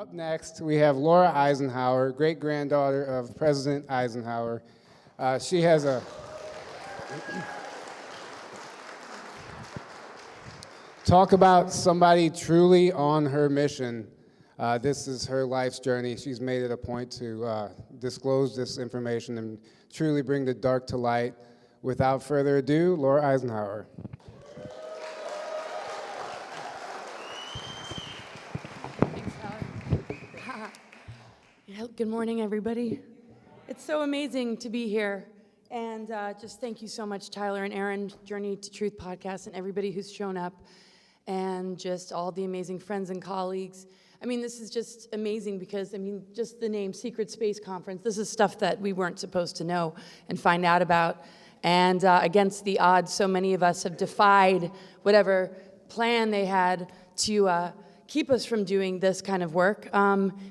Up next, we have Laura Eisenhower, great-granddaughter of President Eisenhower. She has a... Talk about somebody truly on her mission. This is her life's journey. She's made it a point to disclose this information and truly bring the dark to light. Without further ado, Laura Eisenhower. Good morning, everybody. It's so amazing to be here. And just thank you so much, Tyler and Aaron, Journey to Truth podcast, and everybody who's shown up, and just all the amazing friends and colleagues. I mean, this is just amazing because, I mean, just the name Secret Space Conference, this is stuff that we weren't supposed to know and find out about. And against the odds, so many of us have defied whatever plan they had to keep us from doing this kind of work,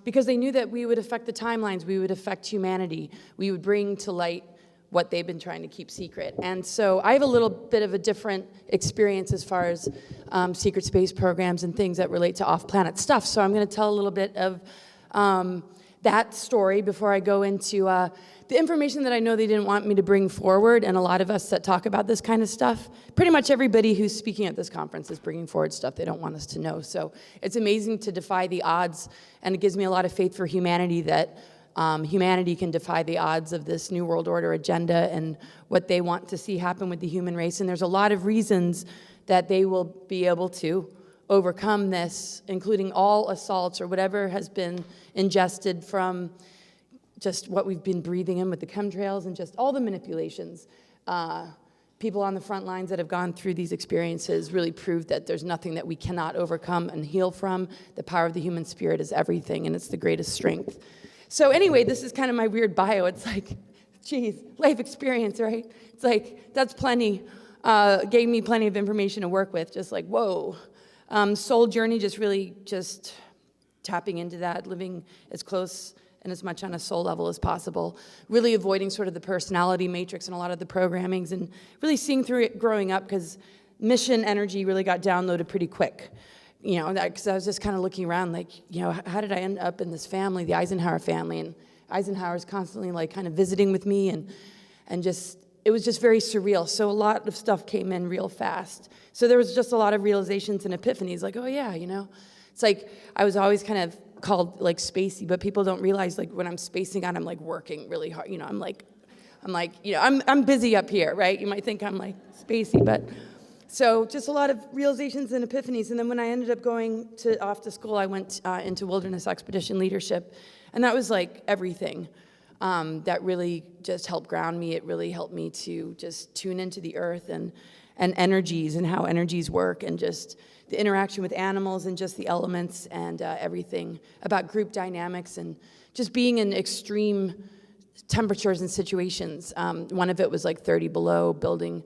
because they knew that we would affect the timelines, we would affect humanity, we would bring to light what they've been trying to keep secret. And so I have a little bit of a different experience as far as secret space programs and things that relate to off-planet stuff. So I'm going to tell a little bit of that story before I go into the information that I know they didn't want me to bring forward, and a lot of us that talk about this kind of stuff, pretty much everybody who's speaking at this conference is bringing forward stuff they don't want us to know. So it's amazing to defy the odds, and it gives me a lot of faith for humanity that humanity can defy the odds of this New World Order agenda and what they want to see happen with the human race. And there's a lot of reasons that they will be able to overcome this, including all assaults or whatever has been ingested from just what we've been breathing in with the chemtrails and just all the manipulations. People on the front lines that have gone through these experiences really proved that there's nothing that we cannot overcome and heal from. The power of the human spirit is everything, and it's the greatest strength. So anyway, this is kind of my weird bio. It's like, geez, life experience, right? It's like, that's plenty, gave me plenty of information to work with, just like, whoa. Soul journey, just really just tapping into that, living as close and as much on a soul level as possible, really avoiding sort of the personality matrix and a lot of the programmings, and really seeing through it growing up, because mission energy really got downloaded pretty quick. You know, because I was just kind of looking around like, you know, how did I end up in this family, the Eisenhower family? And Eisenhower's constantly like kind of visiting with me, and just, it was just very surreal. So a lot of stuff came in real fast. So there was just a lot of realizations and epiphanies, like, oh yeah, you know. It's like, I was always kind of called like spacey, but people don't realize like when I'm spacing out, I'm like working really hard. You know, I'm like, you know, I'm busy up here, right? You might think I'm like spacey, but so just a lot of realizations and epiphanies. And then when I ended up going off to school, I went into wilderness expedition leadership, and that was like everything. That really just helped ground me. It really helped me to just tune into the earth and energies and how energies work, and just the interaction with animals and just the elements and everything about group dynamics and just being in extreme temperatures and situations. One of it was like 30 below, building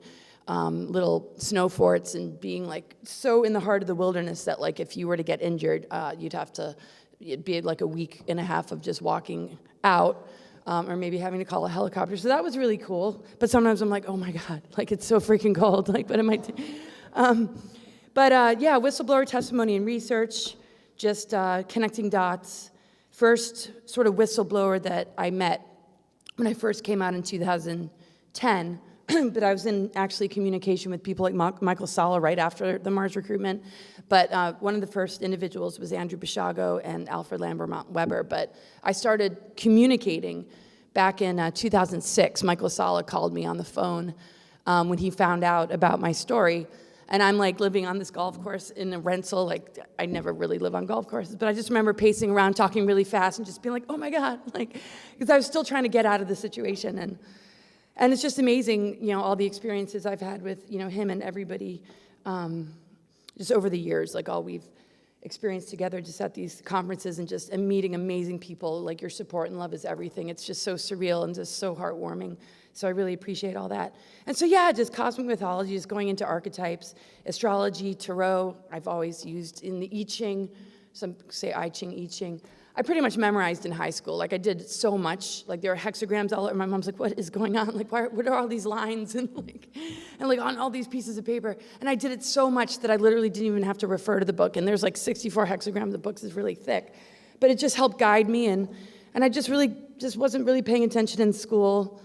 little snow forts and being like so in the heart of the wilderness that like if you were to get injured, it'd be like a week and a half of just walking out. Or maybe having to call a helicopter. So that was really cool. But sometimes I'm like, oh my God, like it's so freaking cold. Like, what am I doing? Yeah, whistleblower testimony and research, just connecting dots. First sort of whistleblower that I met when I first came out in 2010, but I was in actually communication with people like Michael Salla right after the Mars recruitment. But one of the first individuals was Andrew Bishago and Alfred Lambermont Weber. But I started communicating back in 2006. Michael Salla called me on the phone when he found out about my story. And I'm like living on this golf course in a rental. Like, I never really live on golf courses, but I just remember pacing around, talking really fast, and just being like, oh my God, like, because I was still trying to get out of the situation. And it's just amazing, you know, all the experiences I've had with, you know, him and everybody just over the years, like all we've experienced together just at these conferences and meeting amazing people. Like, your support and love is everything. It's just so surreal and just so heartwarming. So I really appreciate all that. And so, yeah, just cosmic mythology, just going into archetypes, astrology, tarot, I've always used in the I Ching. Some say I Ching, I Ching. I pretty much memorized in high school. Like, I did so much. Like, there are hexagrams all over. My mom's like, what is going on? Like, what are all these lines? And on all these pieces of paper. And I did it so much that I literally didn't even have to refer to the book. And there's like 64 hexagrams. The book is really thick. but it just helped guide me, and I just wasn't really paying attention in school.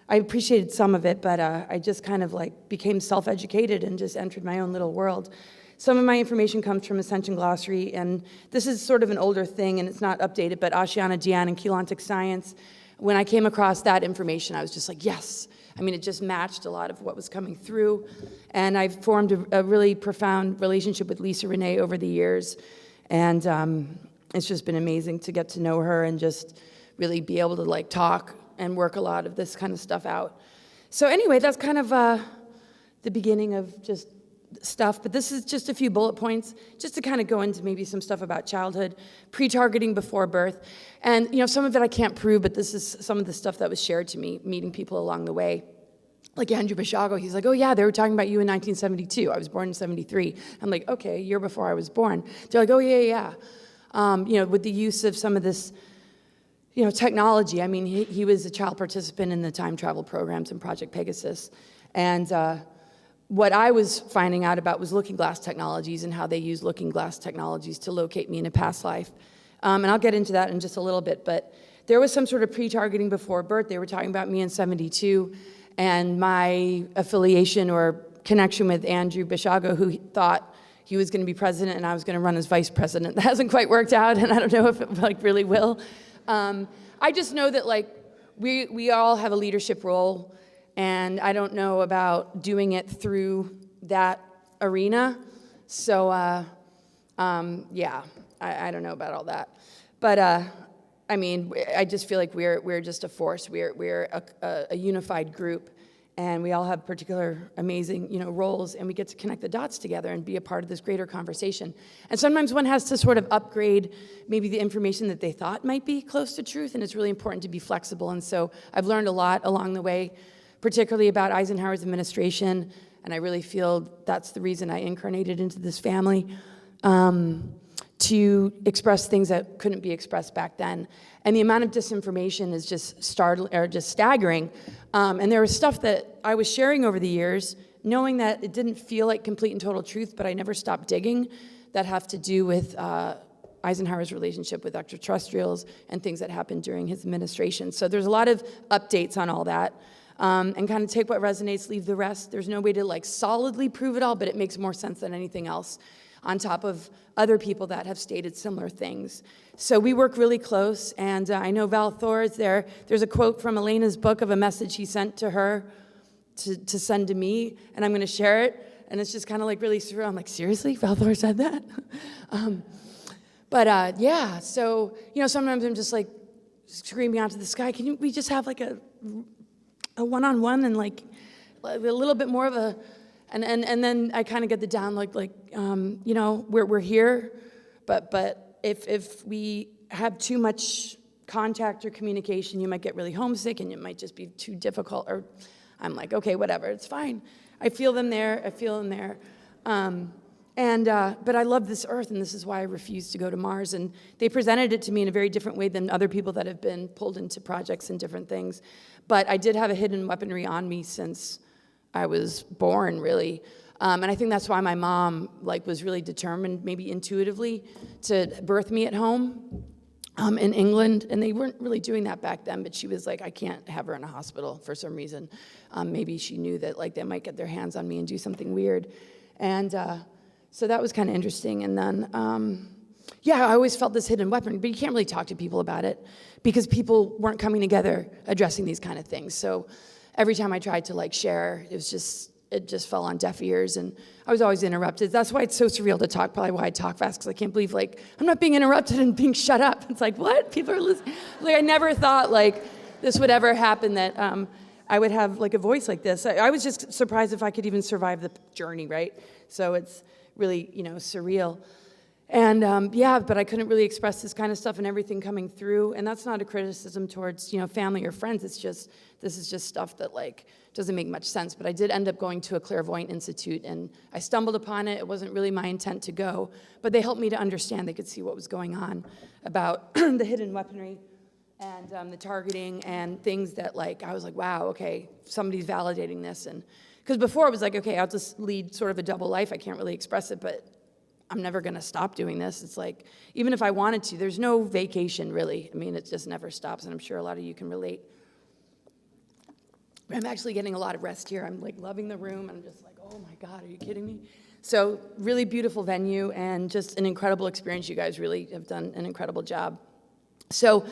I appreciated some of it, but I just kind of like became self-educated and just entered my own little world. Some of my information comes from Ascension Glossary, and this is sort of an older thing, and it's not updated, but Ashiana Dhyan and Keylontic Science. When I came across that information, I was just like, yes. I mean, it just matched a lot of what was coming through, and I've formed a really profound relationship with Lisa Renee over the years, and it's just been amazing to get to know her and just really be able to like talk and work a lot of this kind of stuff out. So anyway, that's kind of the beginning of just stuff, but this is just a few bullet points just to kind of go into maybe some stuff about childhood, pre-targeting before birth. And some of it I can't prove, but this is some of the stuff that was shared to me, meeting people along the way. Like Andrew Bashago, he's like, oh yeah, they were talking about you in 1972. I was born in 73. I'm like, okay, a year before I was born. They're like, oh yeah. With the use of some of this technology. I mean, he was a child participant in the time travel programs in Project Pegasus. And what I was finding out about was looking glass technologies and how they use looking glass technologies to locate me in a past life. And I'll get into that in just a little bit, but there was some sort of pre-targeting before birth. They were talking about me in 72 and my affiliation or connection with Andrew Bashago, who thought he was going to be president and I was going to run as vice president. That hasn't quite worked out, and I don't know if it really will. I just know that we all have a leadership role, and I don't know about doing it through that arena. So, yeah, I don't know about all that. But, I mean, I just feel like we're just a force. We're a unified group, and we all have particular amazing, roles, and we get to connect the dots together and be a part of this greater conversation. And sometimes one has to sort of upgrade maybe the information that they thought might be close to truth, and it's really important to be flexible. And so I've learned a lot along the way, particularly about Eisenhower's administration, and I really feel that's the reason I incarnated into this family, to express things that couldn't be expressed back then. And the amount of disinformation is just staggering. And there was stuff that I was sharing over the years, knowing that it didn't feel like complete and total truth, but I never stopped digging, that have to do with Eisenhower's relationship with extraterrestrials and things that happened during his administration. So there's a lot of updates on all that. And kind of take what resonates, leave the rest. There's no way to solidly prove it all, but it makes more sense than anything else, on top of other people that have stated similar things. So we work really close, and I know Val Thor is there. There's a quote from Elena's book of a message he sent to her to send to me, and I'm going to share it, and it's just kind of really surreal. I'm like, seriously? Val Thor said that? Yeah, so, sometimes I'm just screaming out to the sky, we just have a one-on-one and a little bit more of a, and then I kind of get the down we're here, but if we have too much contact or communication, you might get really homesick and it might just be too difficult, or I'm like, okay, whatever, it's fine. I feel them there. But I love this earth, and this is why I refuse to go to Mars. And they presented it to me in a very different way than other people that have been pulled into projects and different things. But I did have a hidden weaponry on me since I was born, really. And I think that's why my mom was really determined, maybe intuitively, to birth me at home in England. And they weren't really doing that back then, but she was like, I can't have her in a hospital for some reason. Maybe she knew that they might get their hands on me and do something weird. And so that was kind of interesting. And then, I always felt this hidden weapon, but you can't really talk to people about it because people weren't coming together addressing these kind of things. So every time I tried to share, it just fell on deaf ears, and I was always interrupted. That's why it's so surreal to talk, probably why I talk fast, because I can't believe I'm not being interrupted and being shut up. It's what? People are listening. I never thought this would ever happen, that I would have a voice like this. I was just surprised if I could even survive the journey, right? So it's really, surreal. And but I couldn't really express this kind of stuff and everything coming through. And that's not a criticism towards, family or friends. It's just, this is just stuff that doesn't make much sense. But I did end up going to a clairvoyant institute, and I stumbled upon it. It wasn't really my intent to go, but they helped me to understand. They could see what was going on about the hidden weaponry and the targeting and things that I was like, wow, okay, somebody's validating this. And because before it was okay, I'll just lead sort of a double life. I can't really express it, but I'm never going to stop doing this. It's like, even if I wanted to, there's no vacation, really. I mean, it just never stops, and I'm sure a lot of you can relate. I'm actually getting a lot of rest here. I'm like loving the room. I'm just like, oh my God, are you kidding me? So really beautiful venue and just an incredible experience. You guys really have done an incredible job. So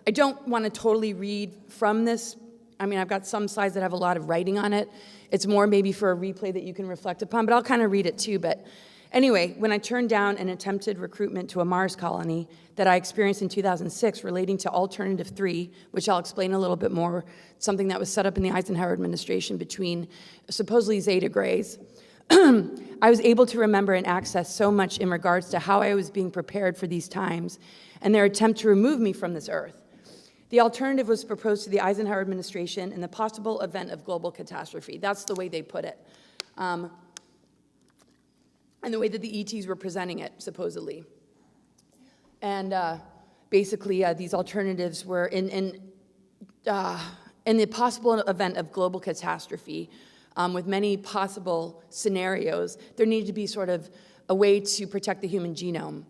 I don't want to totally read from this. I mean, I've got some slides that have a lot of writing on it. It's more maybe for a replay that you can reflect upon, but I'll kind of read it too. But anyway, when I turned down an attempted recruitment to a Mars colony that I experienced in 2006 relating to Alternative 3, which I'll explain a little bit more, something that was set up in the Eisenhower administration between supposedly Zeta Grays, I was able to remember and access so much in regards to how I was being prepared for these times and their attempt to remove me from this earth. The alternative was proposed to the Eisenhower administration in the possible event of global catastrophe. That's the way they put it. And the way that the ETs were presenting it, supposedly. And basically, these alternatives were in the possible event of global catastrophe, with many possible scenarios, there needed to be sort of a way to protect the human genome.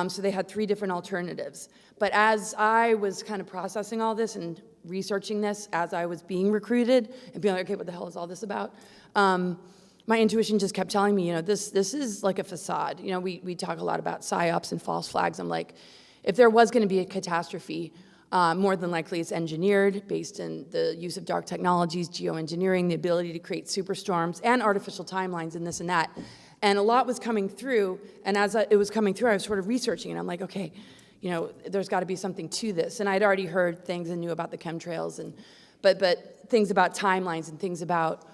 So they had 3 different alternatives. But as I was kind of processing all this and researching this as I was being recruited and being like, okay, what the hell is all this about? My intuition just kept telling me, this is like a facade. We talk a lot about psyops and false flags. I'm like, if there was going to be a catastrophe, more than likely it's engineered based in the use of dark technologies, geoengineering, the ability to create superstorms, and artificial timelines and this and that. And a lot was coming through, and as it was coming through, I was sort of researching, and I'm like, okay, there's got to be something to this. And I'd already heard things and knew about the chemtrails, but things about timelines and things about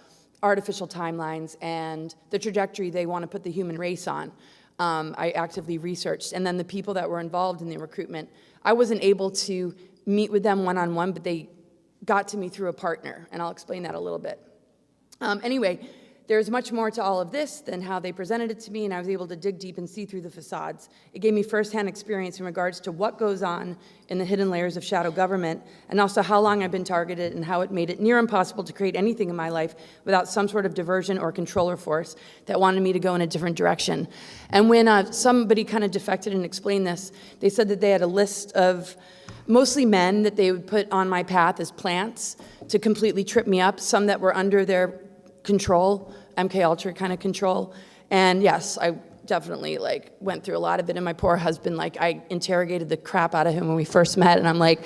artificial timelines and the trajectory they want to put the human race on. I actively researched. And then the people that were involved in the recruitment, I wasn't able to meet with them one-on-one, but they got to me through a partner, and I'll explain that a little bit. Anyway, there's much more to all of this than how they presented it to me, and I was able to dig deep and see through the facades. It gave me firsthand experience in regards to what goes on in the hidden layers of shadow government, and also how long I've been targeted and how it made it near impossible to create anything in my life without some sort of diversion or controller force that wanted me to go in a different direction. And when somebody kind of defected and explained this, they said that they had a list of mostly men that they would put on my path as plants to completely trip me up, some that were under their control, MK Ultra kind of control. And yes, I definitely went through a lot of it. And my poor husband, I interrogated the crap out of him when we first met. And I'm like,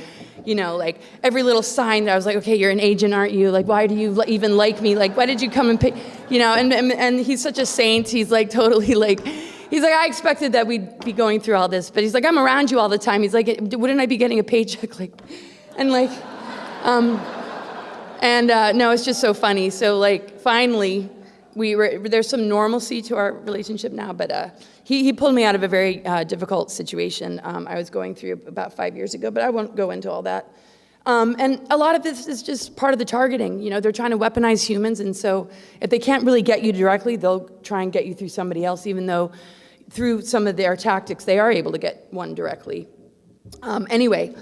every little sign that I was like, okay, you're an agent, aren't you? Why do you even like me? Why did you come and pick, and he's such a saint. He's totally he's like, I expected that we'd be going through all this, but he's like, I'm around you all the time. He's like, wouldn't I be getting a paycheck? No, it's just so funny. So finally, there's some normalcy to our relationship now, but he pulled me out of a very difficult situation I was going through about 5 years ago, but I won't go into all that. And a lot of this is just part of the targeting. They're trying to weaponize humans, and so if they can't really get you directly, they'll try and get you through somebody else, even though through some of their tactics, they are able to get one directly. Anyway,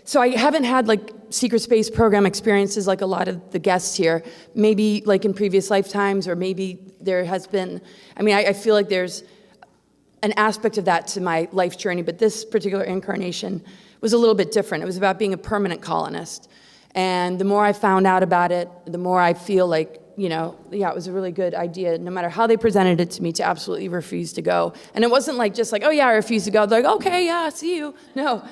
so I haven't had secret space program experiences like a lot of the guests here, maybe in previous lifetimes, or maybe there has been, I feel like there's an aspect of that to my life journey, but this particular incarnation was a little bit different. It was about being a permanent colonist. And the more I found out about it, the more I feel it was a really good idea, no matter how they presented it to me, to absolutely refuse to go. And it wasn't oh yeah, I refuse to go. They're like, okay, yeah, see you. No.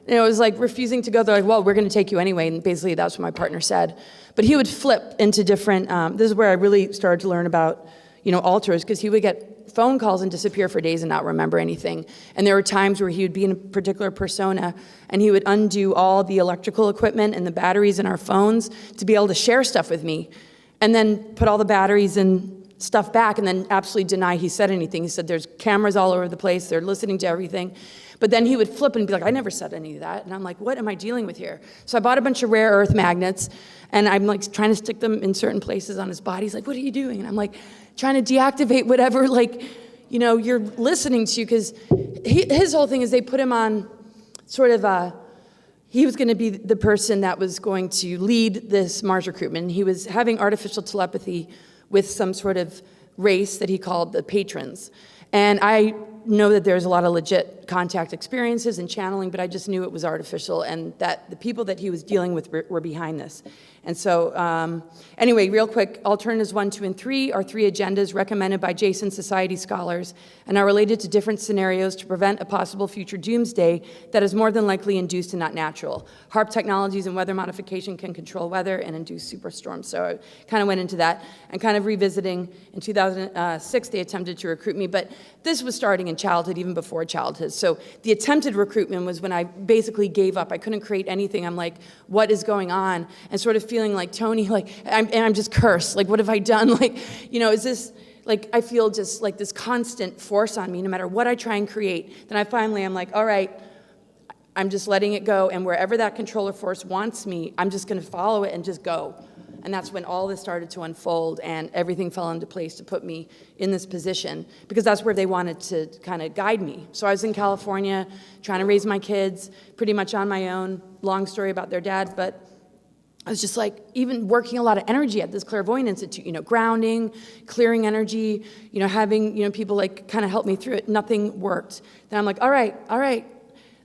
It was refusing to go. They're like, well, we're going to take you anyway. And basically, that's what my partner said. But he would flip into different, this is where I really started to learn about, alters, because he would get phone calls and disappear for days and not remember anything. And there were times where he would be in a particular persona, and he would undo all the electrical equipment and the batteries in our phones to be able to share stuff with me, and then put all the batteries and stuff back, and then absolutely deny he said anything. He said, there's cameras all over the place. They're listening to everything. But then he would flip and be like, I never said any of that. And I'm like, what am I dealing with here? So I bought a bunch of rare earth magnets, and I'm trying to stick them in certain places on his body. He's like, what are you doing? And I'm trying to deactivate whatever, you're listening to, because his whole thing is they put him on sort of he was going to be the person that was going to lead this Mars recruitment. And he was having artificial telepathy with some sort of race that he called the patrons. And I know that there's a lot of legit contact experiences and channeling, but I just knew it was artificial and that the people that he was dealing with were behind this. And so, anyway, real quick, alternatives 1, 2, and 3 are 3 agendas recommended by Jason Society scholars and are related to different scenarios to prevent a possible future doomsday that is more than likely induced and not natural. HARP technologies and weather modification can control weather and induce superstorms. So I kind of went into that and kind of revisiting. In 2006, they attempted to recruit me, but this was starting in childhood, even before childhood. So the attempted recruitment was when I basically gave up. I couldn't create anything. I'm like, what is going on? And sort of feeling like, Tony, like, I'm just cursed. Like, what have I done? Like, you know, is this, like, I feel just like this constant force on me, no matter what I try and create. Then I'm like, all right, I'm just letting it go. And wherever that controller force wants me, I'm just going to follow it and just go. And that's when all this started to unfold and everything fell into place to put me in this position, because that's where they wanted to kind of guide me. So I was in California trying to raise my kids pretty much on my own. Long story about their dad, but I was just like, even working a lot of energy at this clairvoyant institute, you know, grounding, clearing energy, you know, having, you know, people like kind of help me through it. Nothing worked. Then I'm like, all right,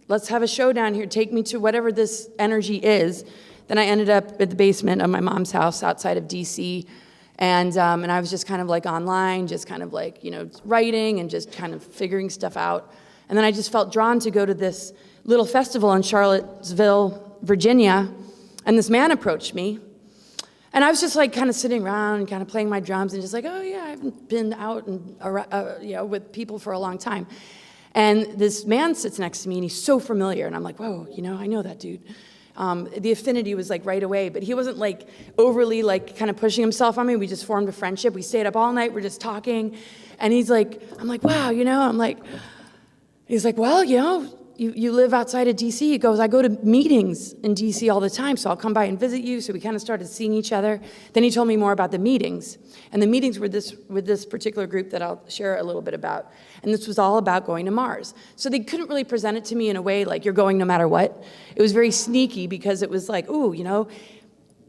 let's have a showdown here. Take me to whatever this energy is. Then I ended up at the basement of my mom's house outside of DC. And I was just kind of like online, just kind of like, you know, writing and just kind of figuring stuff out. And then I just felt drawn to go to this little festival in Charlottesville, Virginia. And this man approached me, and I was just like kind of sitting around and kind of playing my drums and just like, oh yeah, I haven't been out and you know, with people for a long time. And this man sits next to me and he's so familiar, and I'm like, whoa, you know, I know that dude. The affinity was like right away, but he wasn't like overly like kind of pushing himself on me. We just formed a friendship. We stayed up all night. We're just talking, and he's like, I'm like, wow, you know, he's like, well, you know, you live outside of DC. He goes, I go to meetings in DC all the time, so I'll come by and visit you. So we kind of started seeing each other. Then he told me more about the meetings. And the meetings were with this particular group that I'll share a little bit about. And this was all about going to Mars. So they couldn't really present it to me in a way like, you're going no matter what. It was very sneaky because it was like, ooh, you know,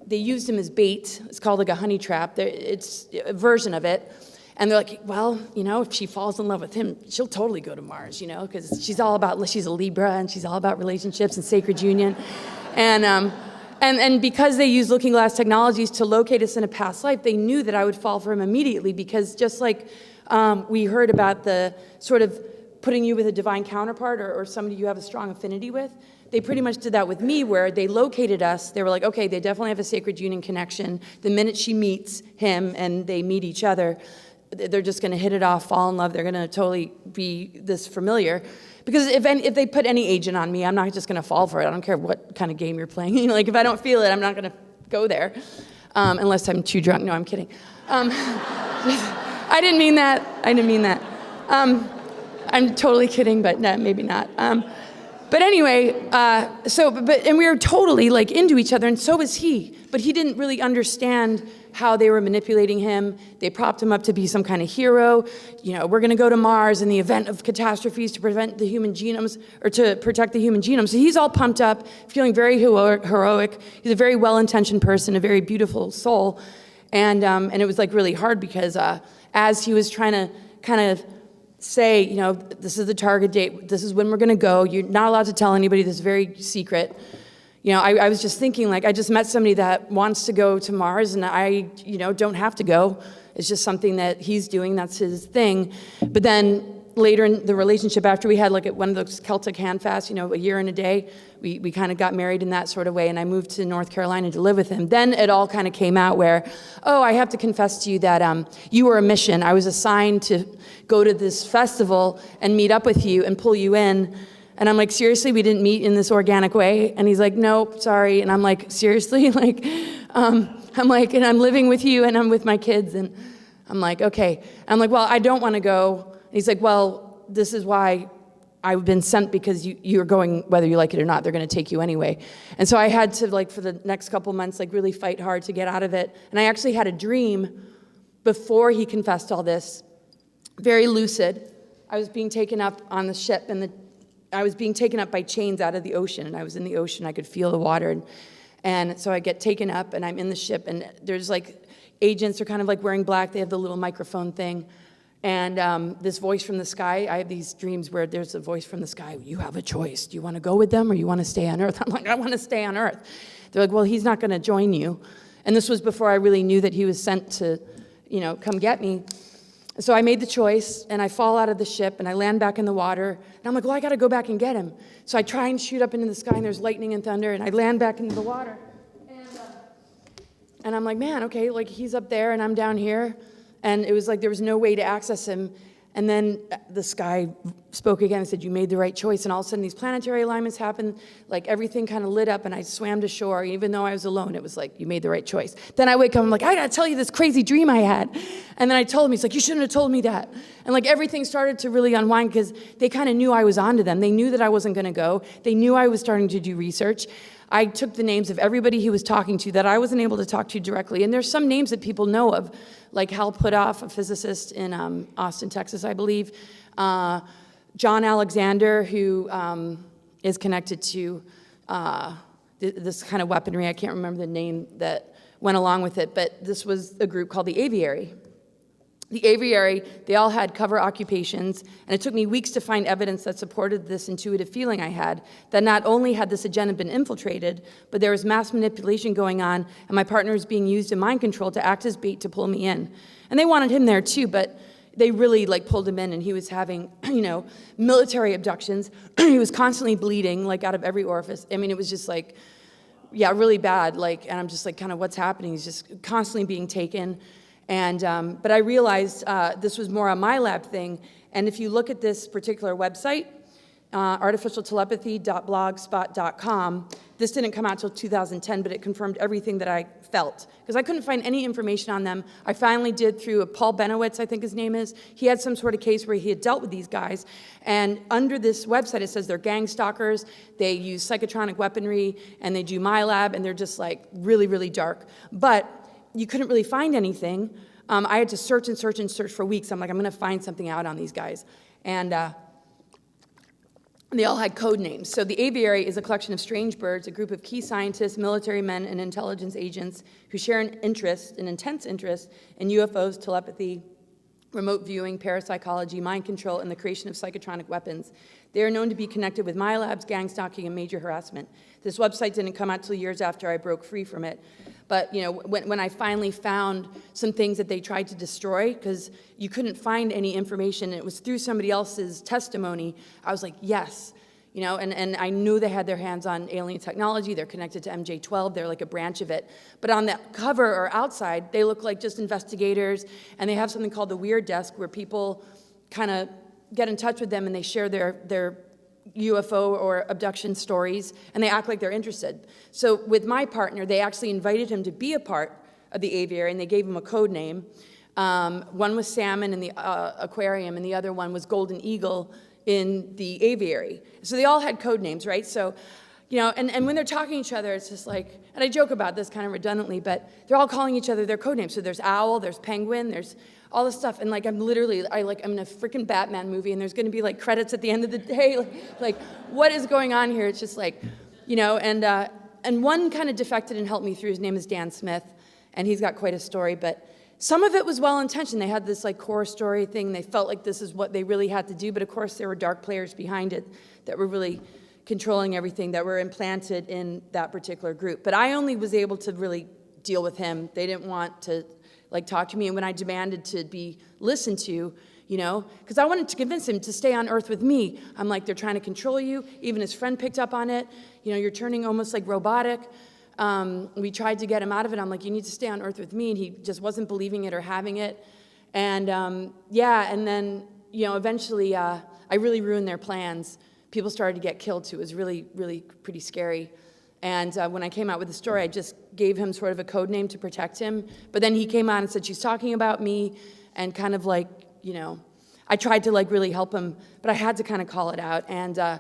they used him as bait. It's called like a honey trap. It's a version of it. And they're like, well, you know, if she falls in love with him, she'll totally go to Mars, you know, because she's a Libra, and she's all about relationships and sacred union. And because they used looking glass technologies to locate us in a past life, they knew that I would fall for him immediately, because just like we heard about the sort of putting you with a divine counterpart or somebody you have a strong affinity with, they pretty much did that with me, where they located us. They were like, okay, they definitely have a sacred union connection. The minute she meets him and they meet each other, they're just going to hit it off, fall in love. They're going to totally be this familiar. Because if they put any agent on me, I'm not just going to fall for it. I don't care what kind of game you're playing. You know, like if I don't feel it, I'm not going to go there, unless I'm too drunk. No, I'm kidding. I didn't mean that. I'm totally kidding, but no, maybe not. But anyway, and we were totally like into each other, and so was he. But he didn't really understand how they were manipulating him. They propped him up to be some kind of hero. You know, we're going to go to Mars in the event of catastrophes to prevent the human genomes, or to protect the human genome. So he's all pumped up, feeling very heroic. He's a very well-intentioned person, a very beautiful soul. And it was like really hard because as he was trying to kind of say, you know, this is the target date, this is when we're going to go, you're not allowed to tell anybody, this is very secret. You know, I was just thinking, like, I just met somebody that wants to go to Mars, and I, you know, don't have to go. It's just something that he's doing, that's his thing. But then later in the relationship, after we had like one of those Celtic handfasts, you know, a year and a day, we kind of got married in that sort of way, and I moved to North Carolina to live with him. Then it all kind of came out where, oh, I have to confess to you that you were a mission. I was assigned to go to this festival and meet up with you and pull you in. And I'm like, seriously, we didn't meet in this organic way? And he's like, nope, sorry. And I'm like, seriously? Like, I'm like, and I'm living with you and I'm with my kids. And I'm like, okay. And I'm like, well, I don't want to go. And he's like, well, this is why I've been sent, because you're going whether you like it or not. They're going to take you anyway. And so I had to, like, for the next couple months, like, really fight hard to get out of it. And I actually had a dream before he confessed all this, very lucid. I was being taken up on the ship, and I was being taken up by chains out of the ocean, and I was in the ocean. I could feel the water, and so I get taken up, and I'm in the ship, and there's like agents are kind of like wearing black. They have the little microphone thing, And this voice from the sky, I have these dreams where there's a voice from the sky, you have a choice. Do you want to go with them or you want to stay on Earth? I'm like, I want to stay on Earth. They're like, well, he's not going to join you. And this was before I really knew that he was sent to, come get me. So I made the choice, and I fall out of the ship, and I land back in the water. And I'm like, well, I got to go back and get him. So I try and shoot up into the sky, and there's lightning and thunder, and I land back into the water. And I'm like, man, okay, like he's up there, and I'm down here. And it was like there was no way to access him. And then the sky spoke again and said, you made the right choice. And all of a sudden, these planetary alignments happened, like everything kind of lit up, and I swam to shore. Even though I was alone, it was like, you made the right choice. Then I wake up, I'm like, I gotta tell you this crazy dream I had. And then I told him, he's like, you shouldn't have told me that. And like everything started to really unwind because they kind of knew I was onto them. They knew that I wasn't gonna go. They knew I was starting to do research. I took the names of everybody he was talking to that I wasn't able to talk to directly. And there's some names that people know of, like Hal Puthoff, a physicist in Austin, Texas, I believe. John Alexander, who is connected to this kind of weaponry. I can't remember the name that went along with it, but this was a group called the Aviary. The Aviary, they all had cover occupations, and it took me weeks to find evidence that supported this intuitive feeling I had, that not only had this agenda been infiltrated, but there was mass manipulation going on, and my partner was being used in mind control to act as bait to pull me in. And they wanted him there too, but they really pulled him in, and he was having, military abductions. He was constantly bleeding, out of every orifice. I mean, it was just really bad, and I'm just kind of what's happening? He's just constantly being taken. And, but I realized this was more a my lab thing. And if you look at this particular website, artificialtelepathy.blogspot.com, this didn't come out till 2010, but it confirmed everything that I felt. Because I couldn't find any information on them. I finally did through Paul Benowitz, I think his name is. He had some sort of case where he had dealt with these guys. And under this website, it says they're gang stalkers, they use psychotronic weaponry, and they do my lab, and they're just really, really dark. But you couldn't really find anything. I had to search and search and search for weeks. I'm like, I'm gonna find something out on these guys. And they all had code names. So the Aviary is a collection of strange birds, a group of key scientists, military men, and intelligence agents who share an intense interest in UFOs, telepathy, remote viewing, parapsychology, mind control, and the creation of psychotronic weapons. They are known to be connected with my labs, gang stalking, and major harassment. This website didn't come out till years after I broke free from it. But when I finally found some things that they tried to destroy, because you couldn't find any information, and it was through somebody else's testimony, I was like, yes. And I knew they had their hands on alien technology. They're connected to MJ-12. They're like a branch of it. But on the cover or outside, they look like just investigators, and they have something called the Weird Desk, where people kind of get in touch with them, and they share their UFO or abduction stories, and they act like they're interested. So with my partner, they actually invited him to be a part of the Aviary, and they gave him a code name. One was Salmon in the aquarium, and the other one was Golden Eagle in the Aviary. So they all had code names, right? So, and when they're talking to each other, it's just and I joke about this kind of redundantly, but they're all calling each other their code names. So there's Owl, there's Penguin, there's all this stuff, and I'm in a freaking Batman movie, and there's gonna be credits at the end of the day, what is going on here? It's just and one kind of defected and helped me through. His name is Dan Smith, and he's got quite a story, but some of it was well-intentioned. They had this core story thing. They felt like this is what they really had to do, but of course there were dark players behind it that were really controlling everything, that were implanted in that particular group. But I only was able to really deal with him. They didn't want to talk to me, and when I demanded to be listened to, because I wanted to convince him to stay on Earth with me. I'm like, they're trying to control you. Even his friend picked up on it. You're turning almost robotic. We tried to get him out of it. I'm like, you need to stay on Earth with me, and he just wasn't believing it or having it. And and then eventually I really ruined their plans. People started to get killed too. It was really, really pretty scary. And when I came out with the story, I just gave him sort of a code name to protect him. But then he came on and said, she's talking about me, and kind of I tried to really help him, but I had to kind of call it out. And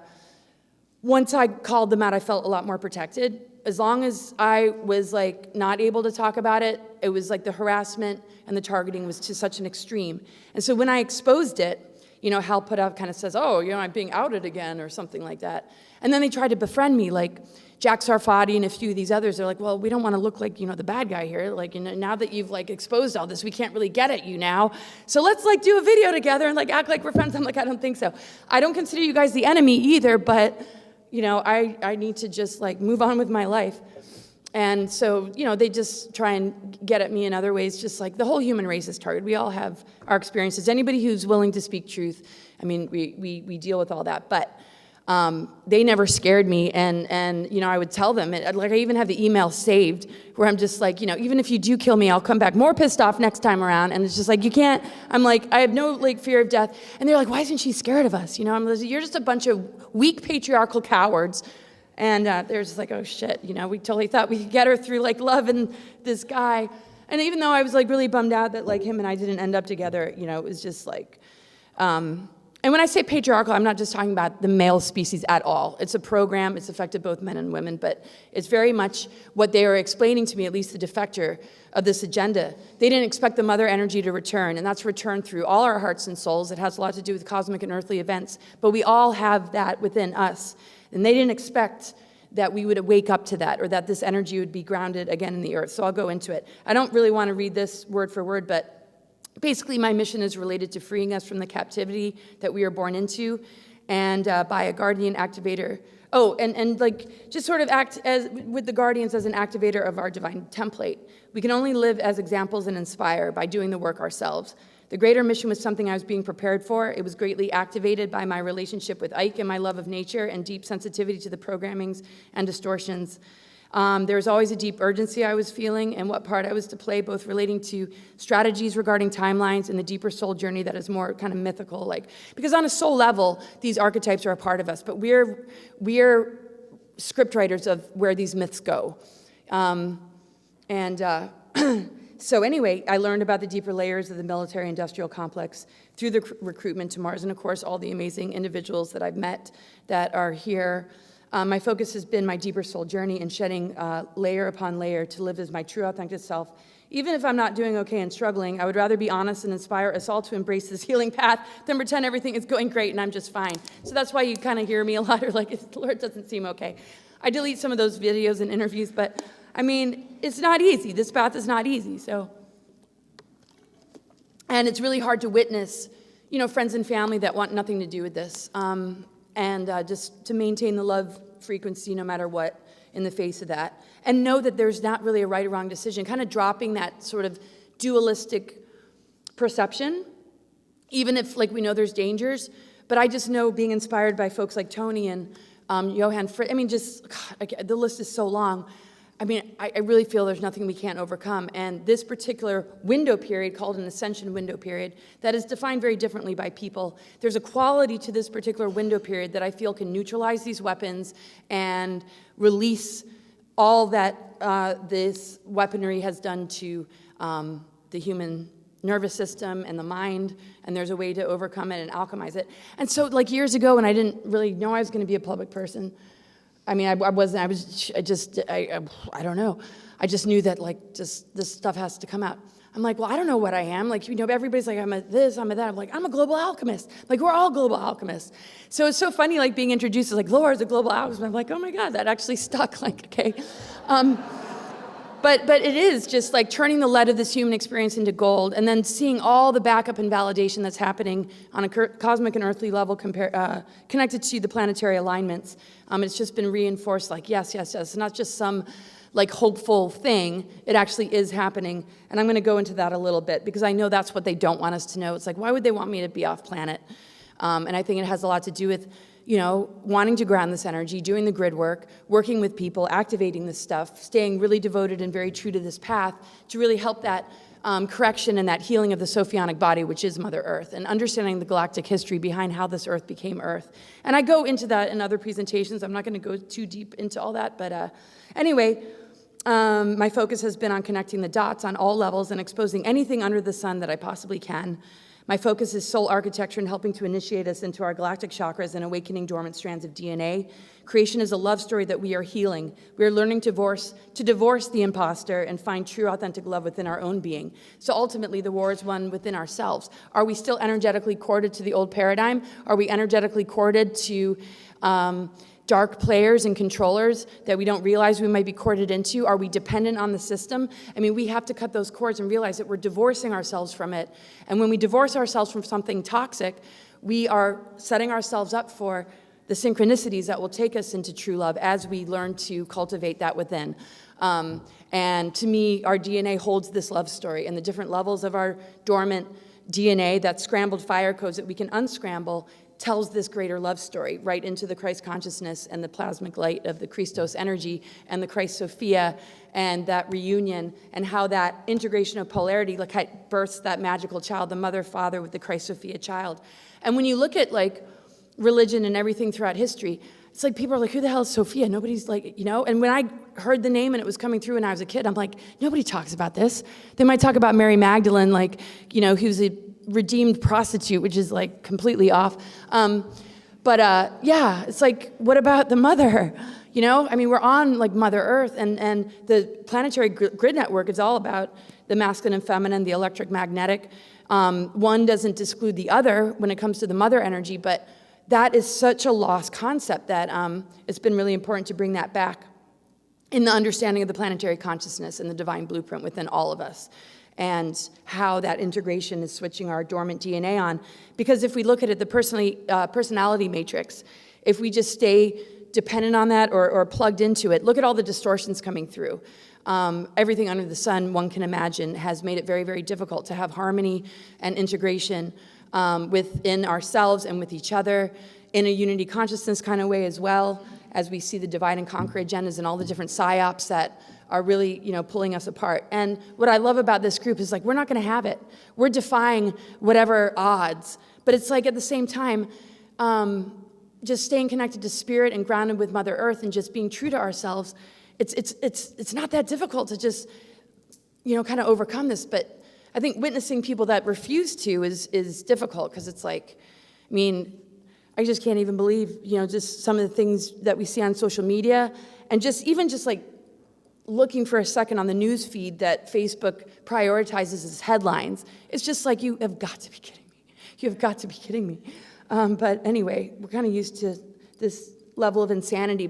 once I called them out, I felt a lot more protected. As long as I was not able to talk about it, it was the harassment and the targeting was to such an extreme. And so when I exposed it, Hal put up, kind of says, oh, I'm being outed again or something like that. And then they tried to befriend me, like Jack Sarfati and a few of these others. They're like, well, we don't want to look like, the bad guy here. Like, now that you've like exposed all this, we can't really get at you now. So let's like do a video together and like act like we're friends. I'm like, I don't think so. I don't consider you guys the enemy either, but I need to just like move on with my life. And so, they just try and get at me in other ways, just like the whole human race is targeted. We all have our experiences. Anybody who's willing to speak truth, we deal with all that. But they never scared me, and I would tell them, like I even have the email saved where I'm just like, even if you do kill me, I'll come back more pissed off next time around. And it's just like, you can't, I'm like, I have no like fear of death. And they're like, why isn't she scared of us? I'm like, you're just a bunch of weak patriarchal cowards. And they're just like, oh shit, we totally thought we could get her through like love and this guy. And even though I was like really bummed out that like him and I didn't end up together, it was just like, and when I say patriarchal, I'm not just talking about the male species at all. It's a program, it's affected both men and women, but it's very much what they are explaining to me, at least the defector of this agenda. They didn't expect the mother energy to return, and that's returned through all our hearts and souls. It has a lot to do with cosmic and earthly events, but we all have that within us. And they didn't expect that we would wake up to that or that this energy would be grounded again in the earth. So I'll go into it. I don't really want to read this word for word, but basically my mission is related to freeing us from the captivity that we are born into and by a guardian activator. Oh, and like just sort of act as with the guardians as an activator of our divine template. We can only live as examples and inspire by doing the work ourselves. The greater mission was something I was being prepared for. It was greatly activated by my relationship with Ike and my love of nature and deep sensitivity to the programmings and distortions. There was always a deep urgency I was feeling and what part I was to play, both relating to strategies regarding timelines and the deeper soul journey that is more kind of mythical. Because on a soul level, these archetypes are a part of us, but we're scriptwriters of where these myths go. So anyway, I learned about the deeper layers of the military-industrial complex through the recruitment to Mars, and of course, all the amazing individuals that I've met that are here. My focus has been my deeper soul journey and shedding layer upon layer to live as my true, authentic self. Even if I'm not doing okay and struggling, I would rather be honest and inspire us all to embrace this healing path than pretend everything is going great and I'm just fine. So that's why you kind of hear me a lot, or like, the Lord doesn't seem okay. I delete some of those videos and interviews, but it's not easy. This path is not easy, and it's really hard to witness, friends and family that want nothing to do with this, and just to maintain the love frequency no matter what in the face of that, and know that there's not really a right or wrong decision, kind of dropping that sort of dualistic perception, even if we know there's dangers. But I just know, being inspired by folks like Tony and Johann Fritz, the list is so long. I really feel there's nothing we can't overcome. And this particular window period, called an ascension window period, that is defined very differently by people. There's a quality to this particular window period that I feel can neutralize these weapons and release all that this weaponry has done to the human nervous system and the mind, and there's a way to overcome it and alchemize it. And so years ago, when I didn't really know I was going to be a public person, I don't know. I just knew that just this stuff has to come out. I'm like, well, I don't know what I am. Everybody's like, I'm a this, I'm a that. I'm like, I'm a global alchemist. We're all global alchemists. So it's so funny, being introduced as Laura's a global alchemist. I'm like, oh my God, that actually stuck. Okay. But it is just turning the lead of this human experience into gold, and then seeing all the backup and validation that's happening on a cosmic and earthly level connected to the planetary alignments. It's just been reinforced yes. It's not just some hopeful thing. It actually is happening. And I'm going to go into that a little bit because I know that's what they don't want us to know. It's why would they want me to be off planet? And I think it has a lot to do with wanting to ground this energy, doing the grid work, working with people, activating this stuff, staying really devoted and very true to this path to really help that correction and that healing of the Sophionic body, which is Mother Earth, and understanding the galactic history behind how this Earth became Earth. And I go into that in other presentations. I'm not going to go too deep into all that, but anyway, my focus has been on connecting the dots on all levels and exposing anything under the sun that I possibly can. My focus is soul architecture and helping to initiate us into our galactic chakras and awakening dormant strands of DNA. Creation is a love story that we are healing. We are learning to divorce the imposter and find true, authentic love within our own being. So ultimately, the war is won within ourselves. Are we still energetically corded to the old paradigm? Are we energetically corded to dark players and controllers that we don't realize we might be corded into? Are we dependent on the system? I mean, we have to cut those cords and realize that we're divorcing ourselves from it. And when we divorce ourselves from something toxic, we are setting ourselves up for the synchronicities that will take us into true love as we learn to cultivate that within. And to me, our DNA holds this love story, and the different levels of our dormant DNA, that scrambled fire codes that we can unscramble, tells this greater love story right into the Christ consciousness and the plasmic light of the Christos energy and the Gaia-Sophia and that reunion, and how that integration of polarity like how it births that magical child, the mother, father with the Gaia-Sophia child. And when you look at like religion and everything throughout history, it's like people are like, who the hell is Sophia? Nobody's like, and when I heard the name and it was coming through when I was a kid, I'm like, nobody talks about this. They might talk about Mary Magdalene, like, who's a redeemed prostitute, which is like completely off. Yeah, it's like, what about the mother? I mean, we're on like Mother Earth, and the planetary grid network is all about the masculine and feminine, the electric magnetic. One doesn't exclude the other when it comes to the mother energy, but that is such a lost concept that it's been really important to bring that back in the understanding of the planetary consciousness and the divine blueprint within all of us, and how that integration is switching our dormant DNA on. Because if we look at it, the personality matrix, if we just stay dependent on that or plugged into it, look at all the distortions coming through. Everything under the sun, one can imagine, has made it very, very difficult to have harmony and integration within ourselves and with each other in a unity consciousness kind of way, as well as we see the divide and conquer agendas and all the different psyops that are really, pulling us apart. And what I love about this group is like, we're not going to have it. We're defying whatever odds. But it's like at the same time, just staying connected to spirit and grounded with Mother Earth and just being true to ourselves. It's not that difficult to just, kind of overcome this. But I think witnessing people that refuse to is difficult, because it's like, I just can't even believe, just some of the things that we see on social media, and just like looking for a second on the news feed that Facebook prioritizes as headlines. It's just like, you have got to be kidding me. You have got to be kidding me. But anyway, we're kind of used to this level of insanity,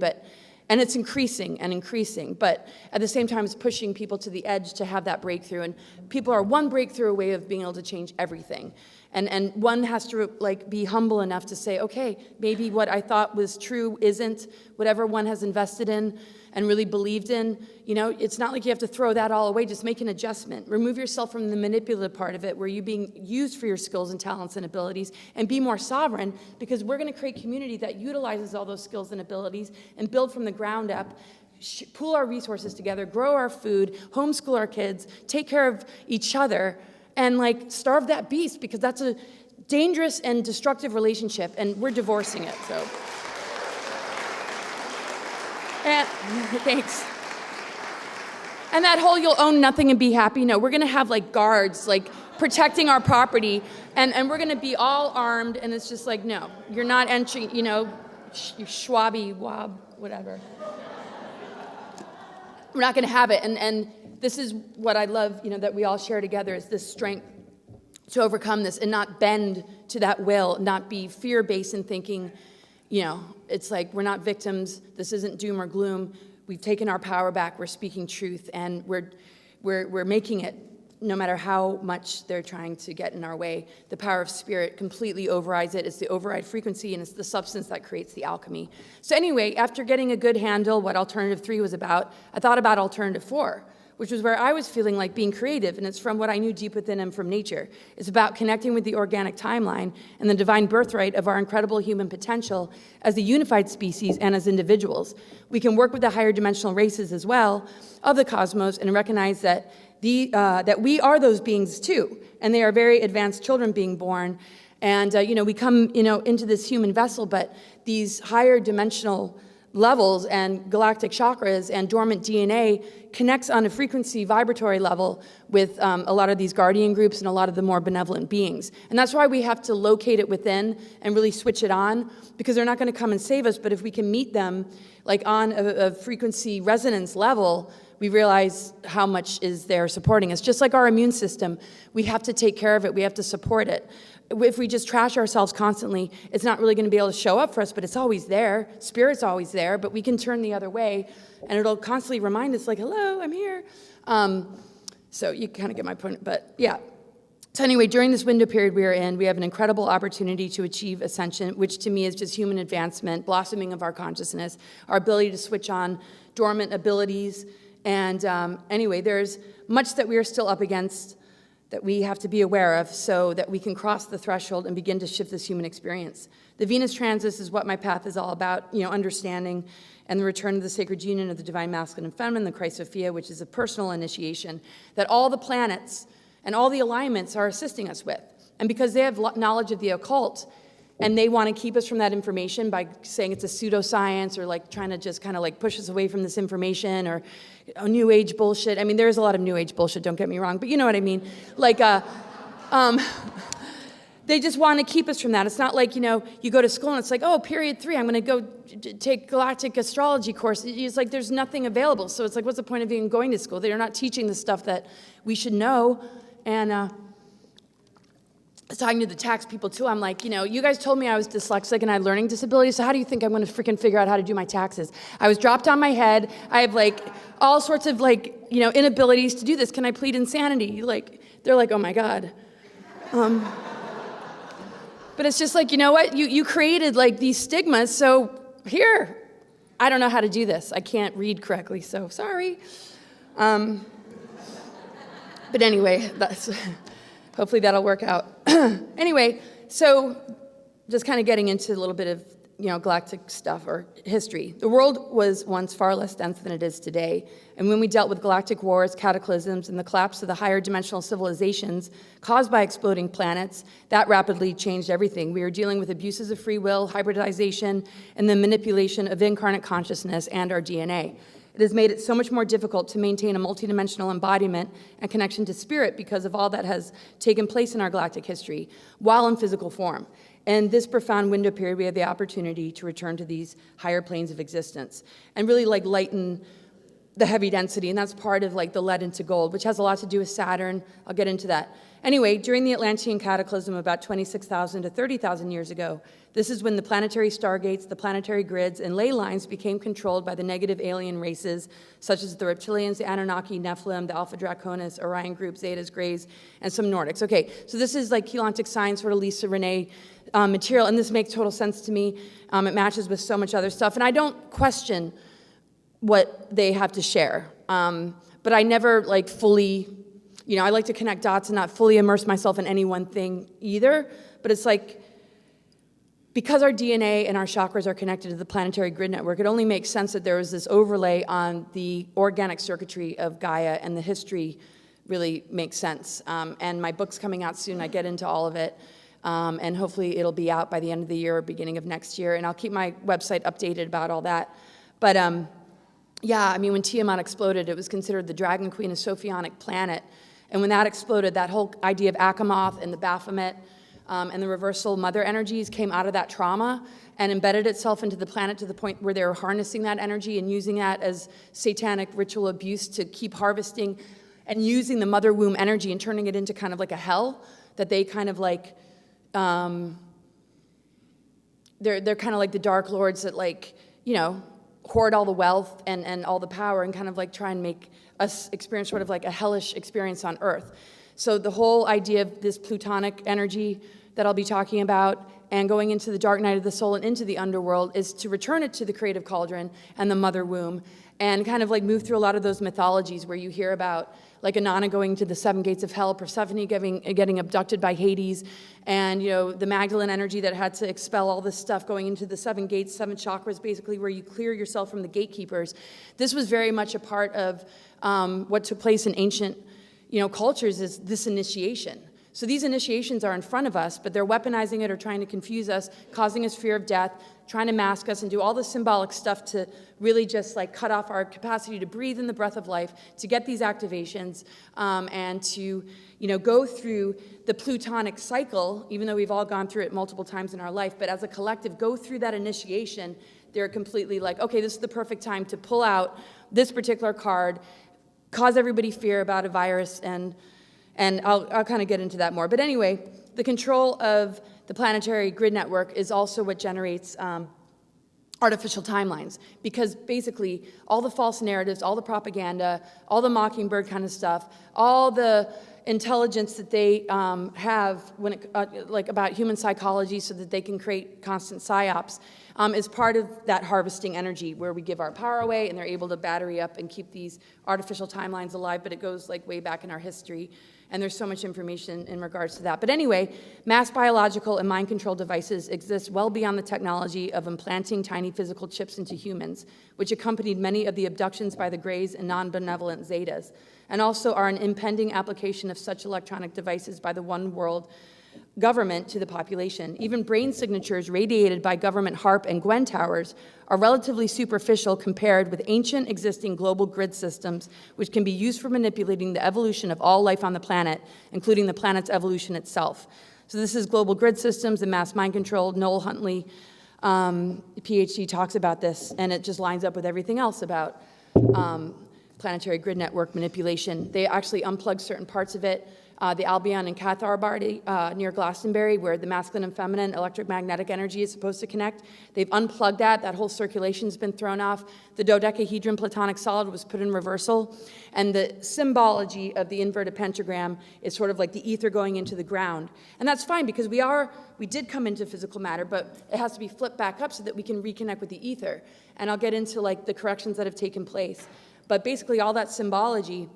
and it's increasing and increasing, but at the same time, it's pushing people to the edge to have that breakthrough. And people are one breakthrough away of being able to change everything. And one has to be humble enough to say, okay, maybe what I thought was true isn't. Whatever one has invested in and really believed in, it's not like you have to throw that all away. Just make an adjustment. Remove yourself from the manipulative part of it, where you're being used for your skills and talents and abilities, and be more sovereign, because we're going to create community that utilizes all those skills and abilities and build from the ground up, pool our resources together, grow our food, homeschool our kids, take care of each other, and starve that beast, because that's a dangerous and destructive relationship, and we're divorcing it. So, and thanks. And that whole "you'll own nothing and be happy." No, we're gonna have guards protecting our property, and we're gonna be all armed, and it's just like, no, you're not entering. Schwabi wob, whatever. We're not gonna have it, and this is what I love, that we all share together, is this strength to overcome this and not bend to that will, not be fear-based in thinking, it's like we're not victims. This isn't doom or gloom. We've taken our power back. We're speaking truth, and we're making it, no matter how much they're trying to get in our way. The power of spirit completely overrides it. It's the override frequency, and it's the substance that creates the alchemy. So anyway, after getting a good handle what Alternative 3 was about, I thought about Alternative 4, which was where I was feeling like being creative, and it's from what I knew deep within and from nature. It's about connecting with the organic timeline and the divine birthright of our incredible human potential as a unified species and as individuals. We can work with the higher dimensional races as well of the cosmos and recognize that that we are those beings too, and they are very advanced children being born. And we come into this human vessel, but these higher dimensional levels and galactic chakras and dormant DNA connects on a frequency vibratory level with a lot of these guardian groups and a lot of the more benevolent beings. And that's why we have to locate it within and really switch it on, because they're not going to come and save us, but if we can meet them like on a frequency resonance level, we realize how much is there supporting us. Just like our immune system, we have to take care of it, we have to support it. If we just trash ourselves constantly, it's not really going to be able to show up for us, but it's always there. Spirit's always there, but we can turn the other way, and it'll constantly remind us, like, hello, I'm here. So you kind of get my point, but yeah. So anyway, during this window period we are in, we have an incredible opportunity to achieve ascension, which to me is just human advancement, blossoming of our consciousness, our ability to switch on dormant abilities. And anyway, there's much that we are still up against that we have to be aware of so that we can cross the threshold and begin to shift this human experience. The Venus transit is what my path is all about, understanding and the return of the sacred union of the divine masculine and feminine, the Christ-Sophia, which is a personal initiation that all the planets and all the alignments are assisting us with. And because they have knowledge of the occult, and they want to keep us from that information by saying it's a pseudoscience or like trying to just kind of like push us away from this information or new age bullshit. I mean, there is a lot of new age bullshit, don't get me wrong, but you know what I mean. Like, they just want to keep us from that. It's not like, you go to school and it's like, oh, period 3, I'm going to go take Galactic Astrology course. It's like there's nothing available. So it's like, what's the point of even going to school? They're not teaching the stuff that we should know. And I was talking to the tax people too. I'm like, you guys told me I was dyslexic and I had learning disabilities, so how do you think I'm going to freaking figure out how to do my taxes? I was dropped on my head. I have like all sorts of like, inabilities to do this. Can I plead insanity? Like, they're like, oh my God. But it's just like, you know what? You created like these stigmas, so here. I don't know how to do this. I can't read correctly, so sorry. But anyway, hopefully that'll work out. Anyway, so just kind of getting into a little bit of, galactic stuff or history. The world was once far less dense than it is today. And when we dealt with galactic wars, cataclysms, and the collapse of the higher dimensional civilizations caused by exploding planets, that rapidly changed everything. We were dealing with abuses of free will, hybridization, and the manipulation of incarnate consciousness and our DNA. It has made it so much more difficult to maintain a multidimensional embodiment and connection to spirit because of all that has taken place in our galactic history while in physical form. And this profound window period, we have the opportunity to return to these higher planes of existence and really like lighten the heavy density. And that's part of like the lead into gold, which has a lot to do with Saturn. I'll get into that. Anyway, during the Atlantean cataclysm about 26,000 to 30,000 years ago, this is when the planetary stargates, the planetary grids, and ley lines became controlled by the negative alien races, such as the reptilians, the Anunnaki, Nephilim, the Alpha Draconis, Orion group, Zetas, Greys, and some Nordics. Okay, so this is like Keylontic science, sort of Lisa Renee material, and this makes total sense to me. It matches with so much other stuff, and I don't question what they have to share, but I never like fully, I like to connect dots and not fully immerse myself in any one thing either, but it's like, because our DNA and our chakras are connected to the planetary grid network, it only makes sense that there was this overlay on the organic circuitry of Gaia, and the history really makes sense. And my book's coming out soon. I get into all of it. And hopefully it'll be out by the end of the year or beginning of next year. And I'll keep my website updated about all that. But yeah, I mean, when Tiamat exploded, it was considered the dragon queen, a Sophionic planet. And when that exploded, that whole idea of Achamoth and the Baphomet and the reversal mother energies came out of that trauma and embedded itself into the planet to the point where they were harnessing that energy and using that as satanic ritual abuse to keep harvesting and using the mother womb energy and turning it into kind of like a hell that they kind of like, they're kind of like the dark lords that like, hoard all the wealth and all the power and kind of like try and make us experience sort of like a hellish experience on Earth. So the whole idea of this plutonic energy that I'll be talking about and going into the dark night of the soul and into the underworld is to return it to the creative cauldron and the mother womb and kind of like move through a lot of those mythologies where you hear about like Inanna going to the 7 gates of hell, Persephone getting abducted by Hades, and the Magdalene energy that had to expel all this stuff going into the 7 gates, 7 chakras, basically where you clear yourself from the gatekeepers. This was very much a part of what took place in ancient cultures, is this initiation. So these initiations are in front of us, but they're weaponizing it or trying to confuse us, causing us fear of death, trying to mask us and do all the symbolic stuff to really just like cut off our capacity to breathe in the breath of life, to get these activations, and to, go through the plutonic cycle, even though we've all gone through it multiple times in our life, but as a collective, go through that initiation. They're completely like, okay, this is the perfect time to pull out this particular card, cause everybody fear about a virus, and I'll kind of get into that more. But anyway, the control of the planetary grid network is also what generates artificial timelines, because basically all the false narratives, all the propaganda, all the mockingbird kind of stuff, all the intelligence that they have when it, about human psychology so that they can create constant psyops, is part of that harvesting energy where we give our power away and they're able to battery up and keep these artificial timelines alive, but it goes like way back in our history. And there's so much information in regards to that. But anyway, mass biological and mind control devices exist well beyond the technology of implanting tiny physical chips into humans, which accompanied many of the abductions by the Greys and non-benevolent Zetas, and also are an impending application of such electronic devices by the one world government to the population. Even brain signatures radiated by government HARP and Gwen towers are relatively superficial compared with ancient existing global grid systems, which can be used for manipulating the evolution of all life on the planet, including the planet's evolution itself. So this is global grid systems and mass mind control. Noel Huntley, PhD, talks about this, and it just lines up with everything else about planetary grid network manipulation. They actually unplugged certain parts of it. The Albion and Cathar body near Glastonbury, where the masculine and feminine electromagnetic energy is supposed to connect. They've unplugged that. That whole circulation's been thrown off. The dodecahedron platonic solid was put in reversal. And the symbology of the inverted pentagram is sort of like the ether going into the ground. And that's fine because we did come into physical matter, but it has to be flipped back up so that we can reconnect with the ether. And I'll get into like the corrections that have taken place. But basically all that symbology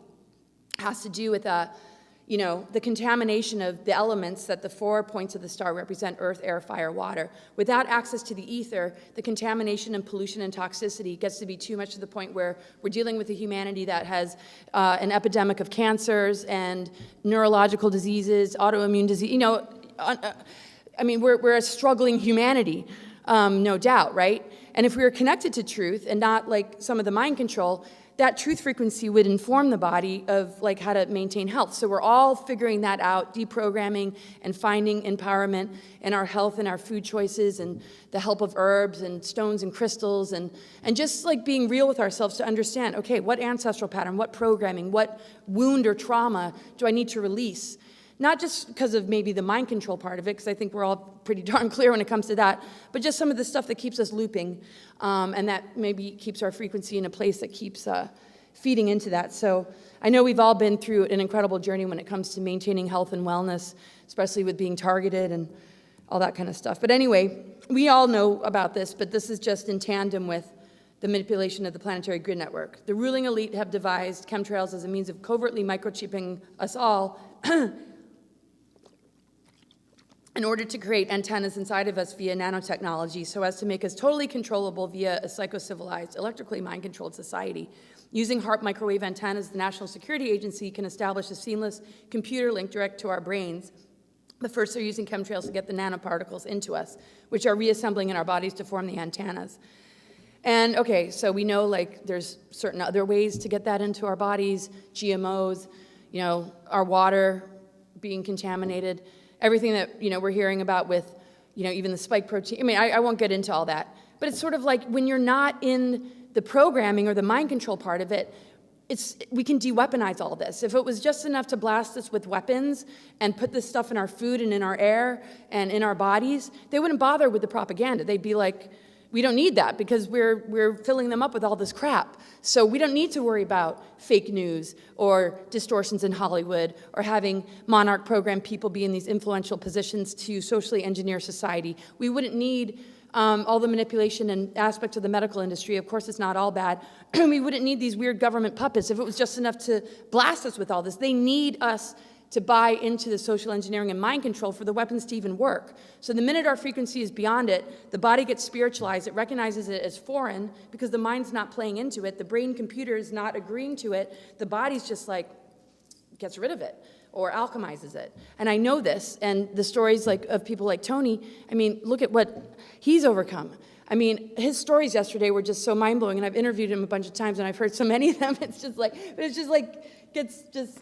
has to do with the contamination of the elements that the 4 points of the star represent: earth, air, fire, water. Without access to the ether, the contamination and pollution and toxicity gets to be too much to the point where we're dealing with a humanity that has an epidemic of cancers and neurological diseases, autoimmune disease. We're a struggling humanity, no doubt, right? And if we were connected to truth and not like some of the mind control, that truth frequency would inform the body of like how to maintain health. So we're all figuring that out, deprogramming and finding empowerment in our health and our food choices and the help of herbs and stones and crystals and just like being real with ourselves to understand, okay, what ancestral pattern, what programming, what wound or trauma do I need to release? Not just because of maybe the mind control part of it, because I think we're all pretty darn clear when it comes to that, but just some of the stuff that keeps us looping, and that maybe keeps our frequency in a place that keeps feeding into that. So I know we've all been through an incredible journey when it comes to maintaining health and wellness, especially with being targeted and all that kind of stuff. But anyway, we all know about this, but this is just in tandem with the manipulation of the planetary grid network. The ruling elite have devised chemtrails as a means of covertly microchipping us all in order to create antennas inside of us via nanotechnology so as to make us totally controllable via a psycho-civilized, electrically mind-controlled society. Using HARP microwave antennas, the National Security Agency can establish a seamless computer link direct to our brains. But first they're using chemtrails to get the nanoparticles into us, which are reassembling in our bodies to form the antennas. And okay, so we know like there's certain other ways to get that into our bodies, GMOs, our water being contaminated, everything that, we're hearing about with, even the spike protein. I won't get into all that. But it's sort of like when you're not in the programming or the mind control part of it, we can de-weaponize all this. If it was just enough to blast us with weapons and put this stuff in our food and in our air and in our bodies, they wouldn't bother with the propaganda. They'd be like, we don't need that because we're filling them up with all this crap. So we don't need to worry about fake news or distortions in Hollywood or having monarch program people be in these influential positions to socially engineer society. We wouldn't need all the manipulation and aspects of the medical industry. Of course, it's not all bad. We wouldn't need these weird government puppets if it was just enough to blast us with all this. They need us to buy into the social engineering and mind control for the weapons to even work. So the minute our frequency is beyond it, the body gets spiritualized, it recognizes it as foreign because the mind's not playing into it, the brain computer is not agreeing to it, the body's just like, gets rid of it. or alchemizes it. And I know this, and the stories of people like Tony, I mean, look at what he's overcome. I mean, his stories yesterday were just so mind-blowing, and I've interviewed him a bunch of times, and I've heard so many of them,